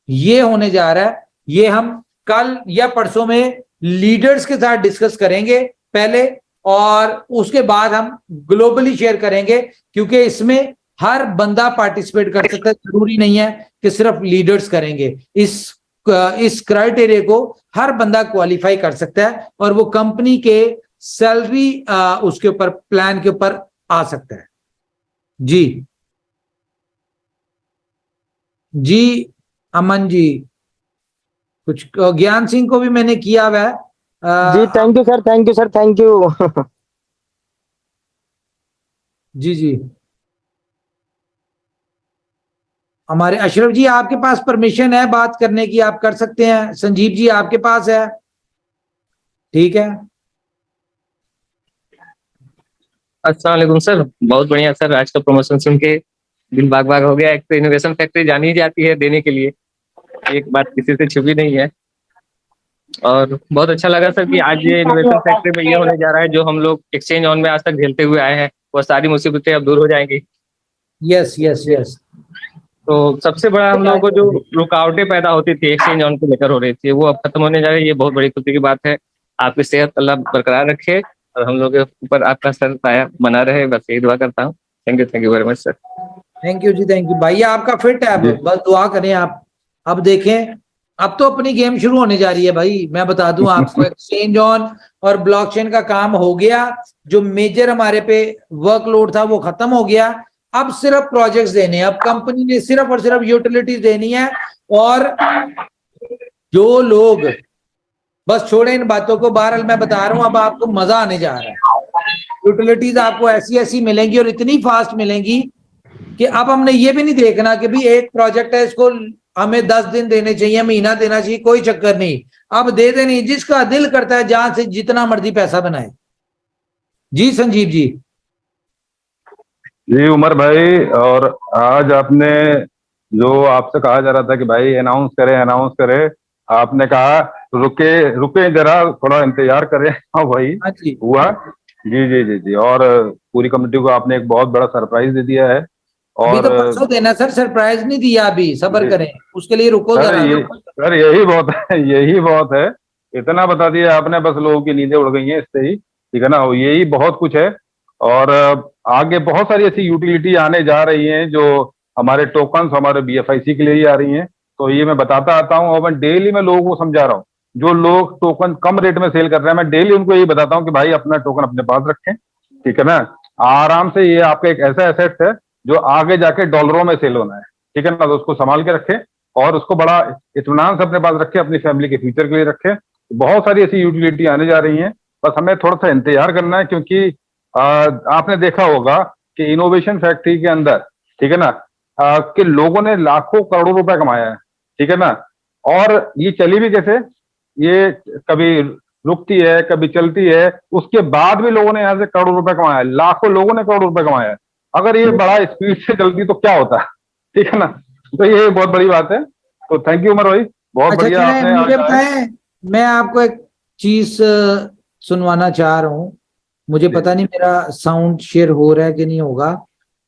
ये होने जा रहा है। ये हम कल या परसों में लीडर्स के साथ डिस्कस करेंगे पहले और उसके बाद हम ग्लोबली शेयर करेंगे, क्योंकि इसमें हर बंदा पार्टिसिपेट कर सकता है, जरूरी नहीं है कि सिर्फ लीडर्स करेंगे। इस क्राइटेरिया को हर बंदा क्वालिफाई कर सकता है और वो कंपनी के सैलरी उसके ऊपर प्लान के ऊपर आ सकता है। जी अमन जी, कुछ ज्ञान सिंह को भी मैंने किया हुआ है। जी thank you sir, thank you sir, thank you. जी हमारे अशरफ जी, आपके पास परमिशन है बात करने की, आप कर सकते हैं। संजीव जी आपके पास है, ठीक है। अस्सलाम वालेकुम सर, बहुत बढ़िया सर। आज का प्रमोशन सुन के दिल बाग बाग हो गया। एक तो इनोवेशन फैक्ट्री जानी ही जाती है देने के लिए, एक बात किसी से छुपी नहीं है। और बहुत अच्छा लगा सर कि आज ये इनोवेशन फैक्ट्री में ये होने जा रहा है जो हम लोग एक्सचेंज ऑन में आज तक झेलते हुए आए हैं, वो सारी मुसीबतें अब दूर हो जाएंगी। यस। तो सबसे बड़ा हम लोगों को जो रुकावटें पैदा होती थी एक्सचेंज ऑन को लेकर हो रही थी, वो अब खत्म होने जा रही है। ये बहुत बड़ी खुशी की बात है। आपकी सेहत अल्लाह बरकरार रखे और हम लोग के ऊपर आपका सर साया बना रहे, बस यही दुआ करता हूँ। Thank you very much sir. Thank you जी, थैंक यू। भाई आपका फिट है, बस दुआ करें आप। अब देखें, अब तो अपनी गेम शुरू होने जा रही है भाई। मैं बता दूं आपको, एक्सचेंज ऑन और ब्लॉकचेन का काम हो गया। जो मेजर हमारे पे वर्कलोड था वो खत्म हो गया। अब सिर्फ प्रोजेक्ट्स देने हैं। अब कंपनी ने सिर्फ और सिर्फ यूटिलिटीज देनी है और जो लोग, बस छोड़े इन बातों को। बहरहाल मैं बता रहा हूं, अब आपको मजा आने जा रहा है। यूटिलिटीज आपको ऐसी मिलेंगी और इतनी फास्ट मिलेंगी कि अब हमने ये भी नहीं देखना कि भी एक प्रोजेक्ट है, इसको हमें 10 दिन देने चाहिए, महीना देना चाहिए, कोई चक्कर नहीं। अब दे देनी, जिसका दिल करता है जहां से जितना मर्जी पैसा बनाए। जी संजीव जी। जी उमर भाई, और आज आपने जो आपसे कहा जा रहा था कि भाई अनाउंस करें, आपने कहा रुके जरा, थोड़ा इंतजार करें। हाँ भाई, हुआ। जी। और पूरी कम्युनिटी को आपने एक बहुत बड़ा सरप्राइज दे दिया है। और अभी तो परसों देना सर, सरप्राइज नहीं दिया अभी, सब्र करें, उसके लिए रुको जरा। सर यही बहुत है। इतना बता दिया आपने, बस लोगों की नींदें उड़ गई हैं इससे ही, ठीक है ना। यही बहुत कुछ है। और आगे बहुत सारी ऐसी यूटिलिटी आने जा रही हैं जो हमारे टोकन्स हमारे BFIC के लिए ही आ रही हैं। तो ये मैं बताता आता हूँ और मैं डेली में लोगों को समझा रहा हूँ। जो लोग टोकन कम रेट में सेल कर रहे हैं, मैं डेली उनको यही बताता हूँ कि भाई अपना टोकन अपने पास रखें, ठीक है ना। आराम से, ये आपका एक ऐसा एसेट है जो आगे जाके डॉलरों में सेल होना है, ठीक है ना। तो उसको संभाल के रखें और उसको बड़ा इत्मीनान से अपने पास रखें, अपनी फैमिली के फ्यूचर के लिए रखें। बहुत सारी ऐसी यूटिलिटी आने जा रही हैं, बस हमें थोड़ा सा इंतजार करना है। क्योंकि आपने देखा होगा कि इनोवेशन फैक्ट्री के अंदर, ठीक है ना, कि लोगों ने लाखों करोड़ों रुपए कमाया है, ठीक है ना। और ये चली भी कैसे, ये कभी रुकती है, कभी चलती है, उसके बाद भी लोगों ने यहाँ से करोड़ों रुपए कमाया है, लाखों लोगों ने करोड़ों रुपए कमाया है। अगर ये बड़ा स्पीड से चलती तो क्या होता, ठीक है ना। तो ये बहुत बड़ी बात है। तो थैंक यू उमर भाई, बहुत बढ़िया आपने। मुझे बताएं, मैं आपको एक चीज सुनवाना चाह रहा हूँ। मुझे पता नहीं मेरा साउंड शेयर हो रहा है कि नहीं होगा,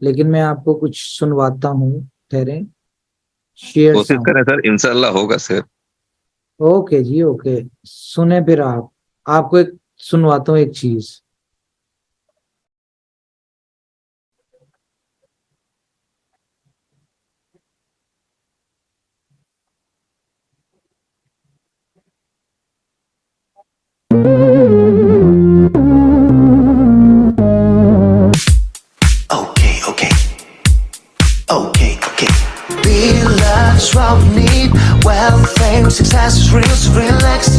लेकिन मैं आपको कुछ सुनवाता हूँ। ठहरें, शेयर कोशिश करें सर, इंशाल्लाह होगा सर। ओके जी, ओके। सुने फिर आपको एक सुनवाता हूँ एक चीज। What we need, wealth, fame, success is real, so relax.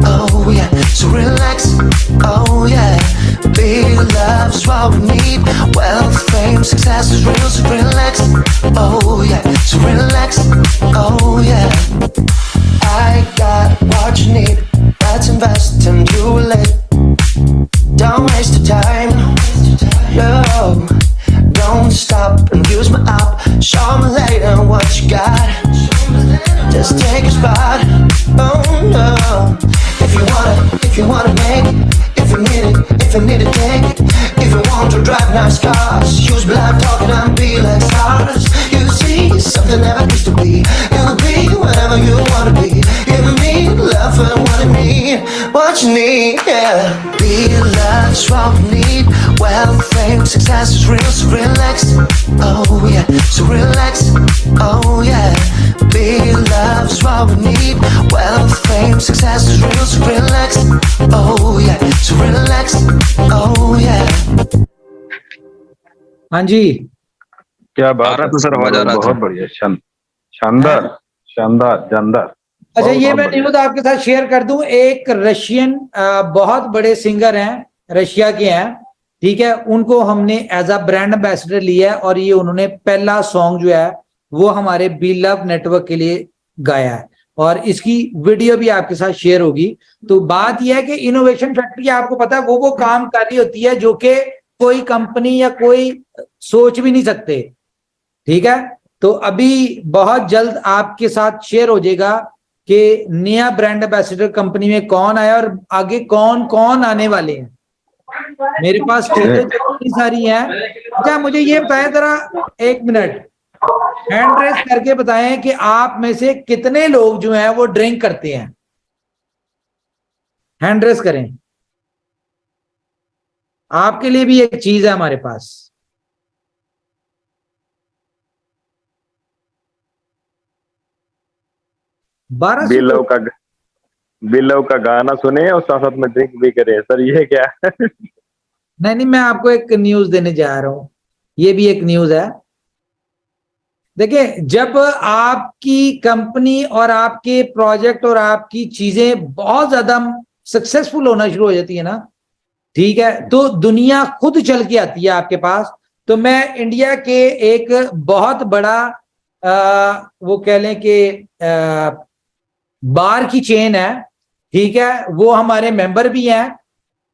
Oh yeah, so relax. Oh you wanna make it, if you need it, if you need to take it, if you want to drive nice cars, use black talking and be like stars. You see, something never used to be. You'll be whatever you wanna be. Giving me love and what I need, what you need, yeah. Be love's what we need. Wealth, fame, success is real, so relax. Oh yeah, so relax. Oh yeah. Be love's what we need. Wealth, fame, success is real, so relax. Oh yeah, so relax. Oh yeah. हाँ जी, क्या आ बात रहा है, था sir, आवाज आ रहा बहुत था। बढ़िया, शानदार शानदार जानदार। अच्छा बहुत ये बहुत मैं बढ़िया। न्यूज आपके साथ शेयर कर दूं। एक रशियन बहुत बड़े सिंगर हैं, रशिया के हैं, ठीक है। उनको हमने एज अ ब्रांड एम्बेसडर लिया है और ये उन्होंने पहला सॉन्ग जो है वो हमारे बी लव नेटवर्क के लिए गाया है और इसकी वीडियो भी आपके साथ शेयर होगी। तो बात यह है कि इनोवेशन फैक्ट्री, आपको पता है, वो काम कर रही होती है जो कि कोई कंपनी या कोई सोच भी नहीं सकते, ठीक है। तो अभी बहुत जल्द आपके साथ शेयर हो जाएगा कि नया ब्रांड एम्बेसडर कंपनी में कौन आया और आगे कौन कौन आने वाले हैं। मेरे पास चीजें तो इतनी सारी हैं। अच्छा मुझे ये बताएं जरा, एक मिनट, हैंड रेस करके बताएं कि आप में से कितने लोग जो हैं वो ड्रिंक करते हैं। हैंड रेस करें। आपके लिए भी एक चीज है हमारे पास। बिलव का गाना सुने और साथ साथ में ड्रिंक भी करे सर, ये क्या? नहीं, मैं आपको एक न्यूज देने जा रहा हूं, ये भी एक न्यूज है। देखिए, जब आपकी कंपनी और आपके प्रोजेक्ट और आपकी चीजें बहुत ज्यादा सक्सेसफुल होना शुरू हो जाती है ना, ठीक है, तो दुनिया खुद चल के आती है आपके पास। तो मैं इंडिया के एक बहुत बड़ा वो कह लें कि बार की चेन है, ठीक है, वो हमारे मेंबर भी हैं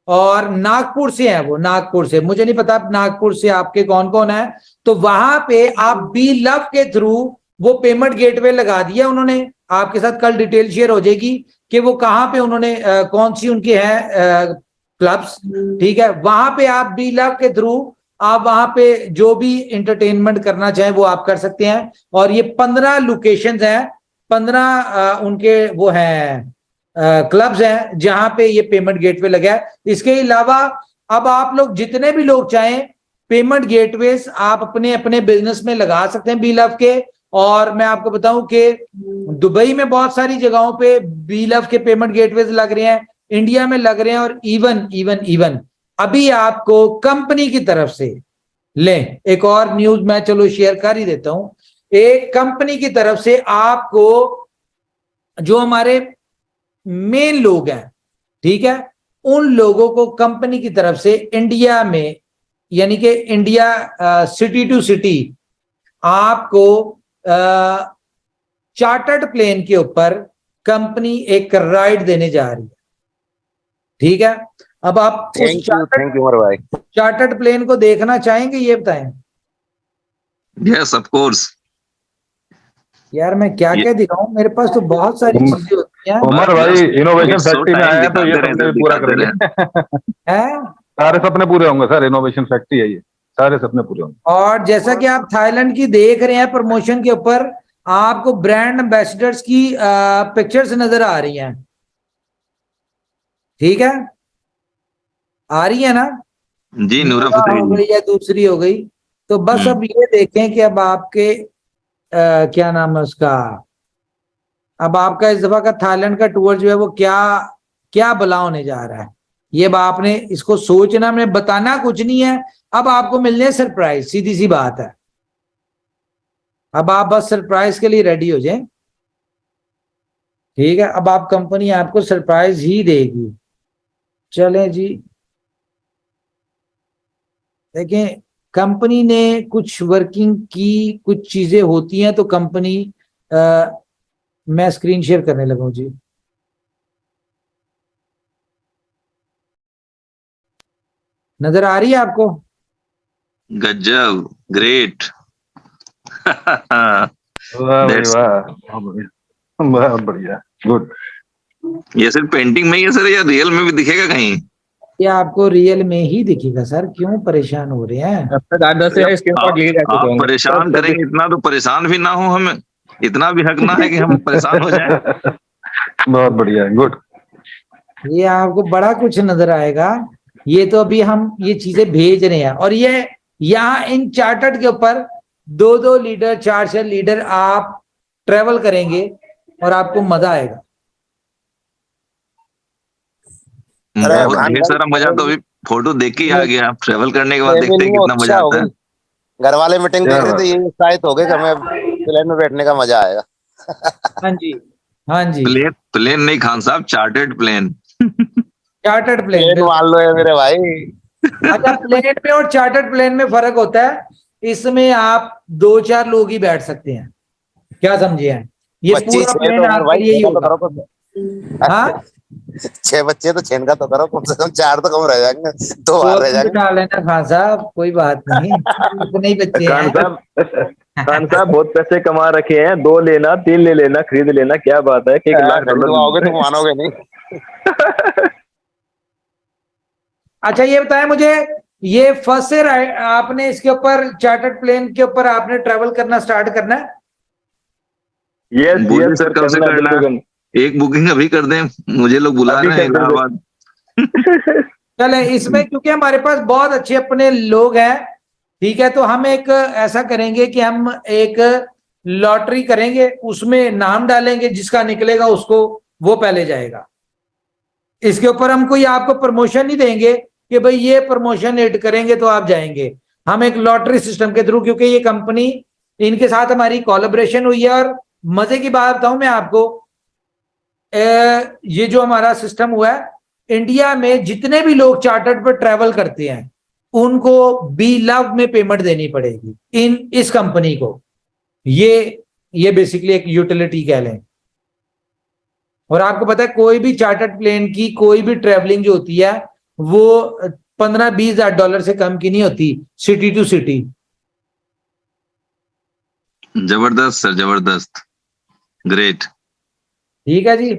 और नागपुर से हैं। वो नागपुर से, मुझे नहीं पता नागपुर से आपके कौन कौन है। तो वहां पे आप बी लव के थ्रू वो पेमेंट गेटवे लगा दिया उन्होंने। आपके साथ कल डिटेल शेयर हो जाएगी कि वो कहाँ पे उन्होंने कौन सी उनके हैं क्लब्स, ठीक है। वहां पे आप बी लव के थ्रू आप वहां पे जो भी एंटरटेनमेंट करना चाहें वो आप कर सकते हैं। और ये 15 लोकेशंस हैं, 15 उनके वो हैं क्लब्स हैं जहां पे ये पेमेंट गेटवे लगा है। इसके अलावा अब आप लोग जितने भी लोग चाहें पेमेंट गेटवेज आप अपने अपने बिजनेस में लगा सकते हैं बी लव के। और मैं आपको बताऊं कि दुबई में बहुत सारी जगहों पे बी लव के पेमेंट गेटवेज लग रहे हैं, इंडिया में लग रहे हैं, और इवन अभी आपको कंपनी की तरफ से लें एक और न्यूज मैं चलो शेयर कर ही देता हूं। एक कंपनी की तरफ से आपको जो हमारे मेन लोग हैं, ठीक है, उन लोगों को कंपनी की तरफ से इंडिया में, यानी कि इंडिया सिटी टू सिटी आपको चार्टर्ड प्लेन के ऊपर कंपनी एक राइड देने जा रही है, ठीक है। अब आप थैंक यू उमर भाई। चार्टर्ड प्लेन को देखना चाहेंगे, ये बताएं। Yes of course. यार मैं क्या क्या दिखाऊं, मेरे पास तो बहुत सारी चीजें होती हैं। उमर भाई इनोवेशन फैक्ट्री में आया तो ये सपने भी पूरा करेंगे। हैं? सारे सपने पूरे होंगे सर, इनोवेशन फैक्ट्री है ये, सारे सपने पूरे होंगे। और जैसा कि आप थाईलैंड की देख रहे हैं प्रमोशन के ऊपर, आपको ब्रांड एम्बेसडर्स की पिक्चर्स नजर आ रही हैं, ठीक है, आ रही है ना जी। नूरा हो फतेही गई या दूसरी हो गई। तो बस अब ये देखें कि अब आपके क्या नाम है उसका, अब आपका इस दफा का थाईलैंड का टूर जो है वो क्या क्या भला होने जा रहा है। ये आपने इसको सोचना, में बताना कुछ नहीं है। अब आपको मिलने सरप्राइज, सीधी सी बात है। अब आप बस सरप्राइज के लिए रेडी हो जाएं, ठीक है। अब आप कंपनी आपको सरप्राइज ही देगी। चलें जी, देखें, कंपनी ने कुछ वर्किंग की, कुछ चीजें होती हैं तो कंपनी मैं स्क्रीन शेयर करने लगा हूं जी। नजर आ रही है आपको? गजब, ग्रेट। वाह भाई वाह, बहुत बढ़िया, गुड। ये सिर्फ पेंटिंग में ही है सर या रियल में भी दिखेगा कहीं? ये आपको रियल में ही दिखेगा सर, क्यों परेशान हो रहे हैं? अब तक 8-10 स्क्रीनशॉट लिए जा चुके आप होंगे। परेशान करेंगे इतना तो परेशान भी ना हो, हमें इतना भी हक ना है कि हम परेशान हो जाएं। बहुत बढ़िया, गुड। ये आपको बड़ा कुछ नजर आएगा। ये तो अभी हम ये चीजें भेज रहे हैं, और ये यहाँ इन चार्टर्ड के ऊपर 2-2 लीडर 4-4 लीडर आप ट्रेवल करेंगे और आपको मजा आएगा। अरे बहुत ढेर सारा मजा तो अभी फोटो देख के ही आ गया। ट्रेवल करने के बाद देखते हैं कितना मजा आता है। घर वाले मीटिंग क्या देख रहे थे, ये शायद हो गए कि हमें प्लेन में बैठने का मजा आएगा। हाँ जी, हाँ जी, प्लेन प्लेन नहीं खान साहब, chartered plane. Chartered plane. Plane मान लो है मेरे भाई। अच्छा, प्लेन में और चार्टर्ड प्लेन में फर्क होता है। इसमें आप 2-4 लोग ही बैठ सकते हैं, क्या समझे हैं? ये 25 पूरा छह प्लेन तो आपके भाई लिए ही छेना तो होगा। करो कुछ। हाँ, 6 बच्चे तो छेन का तो करो, कम से कम 4 तो कम रह जाएंगे, 2 बाहर रह जाएंगे। बिठा लेना खान साहब, कोई बात नहीं, इतने ही बच्चे खान हैं। साहब, खान साहब बहुत पैसे कमा रखे हैं, 2 लेना, 3 ले लेना, खरीद लेना, क्या बात है कि खरीदवाओगे $1 तो मानोगे नहीं। अच्छा, ये बताएं मुझे, ये फर्स्ट से आपने इसके ऊपर चार्टर्ड प्लेन के ऊपर आपने ट्रेवल करना स्टार्ट करना है? यस बोलिए यस सर, सर, कब से करना करना है? बिल्कुल। एक बुकिंग अभी कर दें, मुझे लोग बुला अभी रहे हैं कर देंगे। इलाहाबाद। चले, इसमें क्योंकि हमारे पास बहुत अच्छे अपने लोग हैं, ठीक है, तो हम एक ऐसा करेंगे कि हम एक लॉटरी करेंगे, उसमें नाम डालेंगे, जिसका निकलेगा उसको वो पहले जाएगा। इसके ऊपर हम कोई आपको प्रमोशन नहीं देंगे कि भाई ये प्रमोशन ऐड करेंगे तो आप जाएंगे। हम एक लॉटरी सिस्टम के थ्रू, क्योंकि ये कंपनी, इनके साथ हमारी कोलैबोरेशन हुई है। और मजे की बात बताऊं मैं आपको, ये जो हमारा सिस्टम हुआ है, इंडिया में जितने भी लोग चार्टर्ड पर ट्रैवल करते हैं उनको बी लव में पेमेंट देनी पड़ेगी इस कंपनी को। ये बेसिकली एक यूटिलिटी कह लें। और आपको पता है, कोई भी चार्टर्ड प्लेन की कोई भी ट्रेवलिंग जो होती है वो 15-20 हजार डॉलर से कम की नहीं होती, सिटी टू सिटी। जबरदस्त सर, जबरदस्त, ग्रेट। ठीक है जी।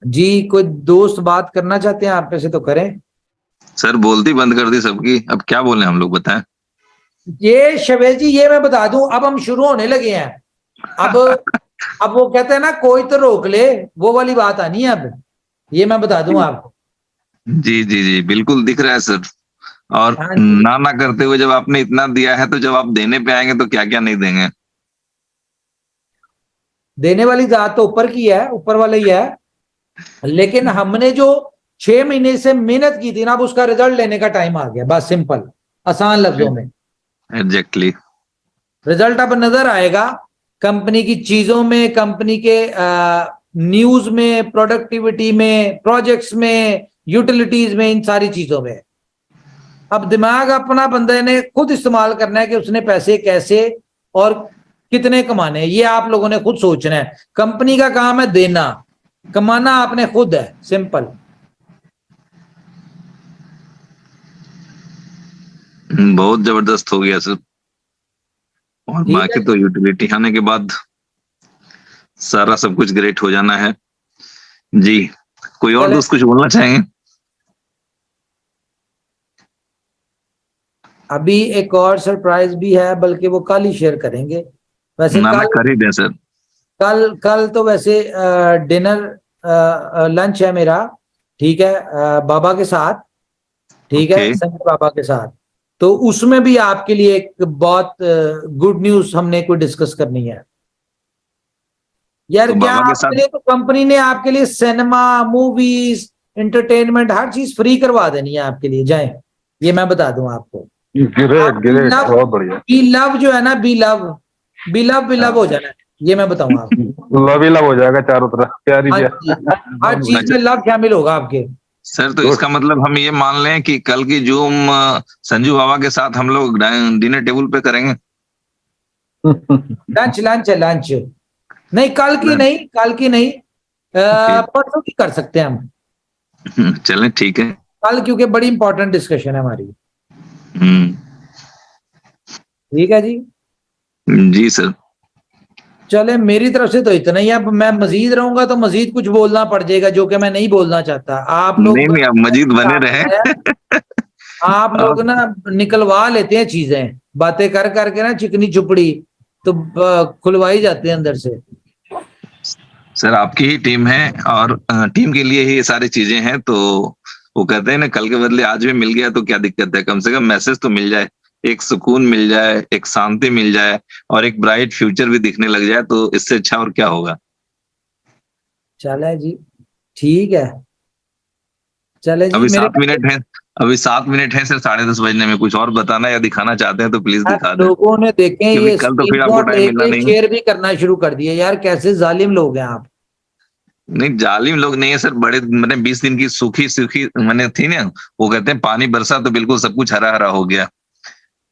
जी, कोई दोस्त बात करना चाहते हैं आप में से तो करें। सर बोलती बंद कर दी सबकी, अब क्या बोले हम लोग, बताएं। ये शवेश जी, ये मैं बता दूं, अब हम शुरू होने लगे हैं। अब वो कहते हैं ना, कोई तो रोक ले, वो वाली बात आनी है अब। ये मैं बता दूं आपको। जी जी जी, बिल्कुल दिख रहा है सर। और हाँ जी। ना करते हुए जब आपने इतना दिया है, तो जब आप देने पे आएंगे तो क्या क्या नहीं देंगे? देने वाली बात तो ऊपर की है, ऊपर वाला ही है। लेकिन हमने जो 6 महीने से मेहनत की थी ना, अब उसका रिजल्ट लेने का टाइम आ गया। बस सिंपल, आसान लफ्जों में एग्जैक्टली। रिजल्ट अब नजर आएगा कंपनी की चीजों में, कंपनी के न्यूज में, प्रोडक्टिविटी में, प्रोजेक्ट्स में, यूटिलिटीज में, इन सारी चीजों में। अब दिमाग अपना बंदे ने खुद इस्तेमाल करना है कि उसने पैसे कैसे और कितने कमाने हैं, ये आप लोगों ने खुद सोचना है। कंपनी का काम है देना, कमाना आपने खुद है, सिंपल। बहुत जबरदस्त हो गया सर। और ठीक है। बाकी तो यूटिलिटी आने के बाद सारा सब कुछ ग्रेट हो जाना है जी। कोई और चले। दोस्त कुछ बोलना चाहेंगे? अभी एक और सरप्राइज भी है, बल्कि वो कल ही शेयर करेंगे। वैसे ना कल कर ही दें सर। कल तो वैसे डिनर लंच है मेरा, ठीक है, बाबा के साथ, ठीक है, Okay. संजय बाबा के साथ। तो उसमें भी आपके लिए एक बहुत गुड न्यूज हमने कोई डिस्कस करनी है यार। तो क्या बाबा के आपके साथ लिए तो कंपनी ने आपके लिए सिनेमा, मूवीज, एंटरटेनमेंट, हर चीज फ्री करवा देनी है आपके लिए, जाएं, ये मैं बता दूं आपको। ग्रेट ग्रेट, बहुत बढ़िया। बी लव जो है ना, बी लव हो जाना है, ये मैं बताऊंगा आपको। लव ही लव हो जाएगा चारों तरफ, प्यारी हर चीज में लव शामिल होगा आपके। सर, तो इसका मतलब हम ये मान लें कि कल की जूम संजू बाबा के साथ हम लोग डिनर टेबल पे करेंगे। लंच नहीं, कल की नहीं, परसों की कर सकते हैं हम। चलें, ठीक है। कल क्योंकि बड़ी इंपॉर्टेंट डिस्कशन है हमारी। हम्म, ठीक है जी। जी सर। चले मेरी तरफ से तो इतना ही। अब मैं मजीद रहूंगा तो मजीद कुछ बोलना पड़ जाएगा जो कि मैं नहीं बोलना चाहता। आप लोग नहीं आप मजीद बने रहे। आप लोग ना निकलवा लेते हैं चीजें, बातें कर करके ना चिकनी चुपड़ी, तो खुलवाई जाते हैं अंदर से। सर आपकी ही टीम है और टीम के लिए ही ये सारी चीजें हैं, तो वो कहते हैं ना कल के बदले आज भी मिल गया तो क्या दिक्कत है, कम से कम मैसेज तो मिल जाए, एक सुकून मिल जाए, एक शांति मिल जाए और एक ब्राइट फ्यूचर भी दिखने लग जाए, तो इससे अच्छा और क्या होगा। चले जी ठीक है, चले जी। अभी मेरे 7 मिनट है, अभी 7 मिनट है सर 10:30 बजने में। कुछ और बताना या दिखाना चाहते हैं तो प्लीज दिखा दें, लोगों ने देखे क्योंकि ये कल तो फिर आपको टाइम मिलना नहीं। शेयर भी करना शुरू कर दिए यार, कैसे जालिम लोग हैं आप। नहीं जालिम लोग नहीं है सर, बड़े मैंने 20 दिन की सूखी सूखी मैंने थी ना, वो कहते हैं पानी बरसा तो बिल्कुल सब कुछ हरा हरा हो गया,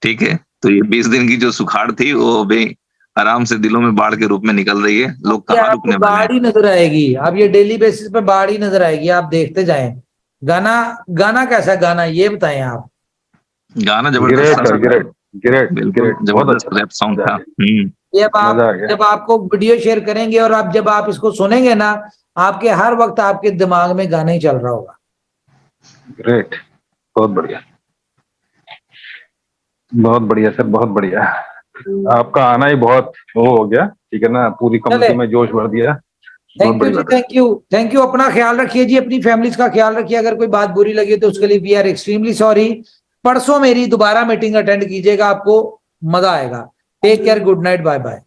ठीक है। तो ये 20 दिन की जो सुखाड़ थी वो अभी आराम से दिलों में बाढ़ के रूप में निकल रही है। लोग कहाँ रुकने वाले बाढ़ ही नजर आएगी अब, ये डेली बेसिस पे बाढ़ ही नजर आएगी, आप देखते जाएं। गाना कैसा गाना ये बताएं आप। गाना जबरदस्त था, ग्रेट बिल्कुल जबरदस्त रैप सॉन्ग था। जब आपको वीडियो शेयर करेंगे और आप जब आप इसको सुनेंगे ना, आपके हर वक्त आपके दिमाग में गाना ही चल रहा होगा। ग्रेट, बहुत बढ़िया, बहुत बढ़िया सर, बहुत बढ़िया। आपका आना ही बहुत वो हो गया, ठीक है ना, पूरी कम्युनिटी में जोश भर दिया। थैंक यू जी, थैंक यू। अपना ख्याल रखिए जी, अपनी फैमिलीज का ख्याल रखिए। अगर कोई बात बुरी लगी तो उसके लिए वी आर एक्सट्रीमली सॉरी। परसों मेरी दोबारा मीटिंग अटेंड कीजिएगा, आपको मजा आएगा। Take care, good night, bye bye.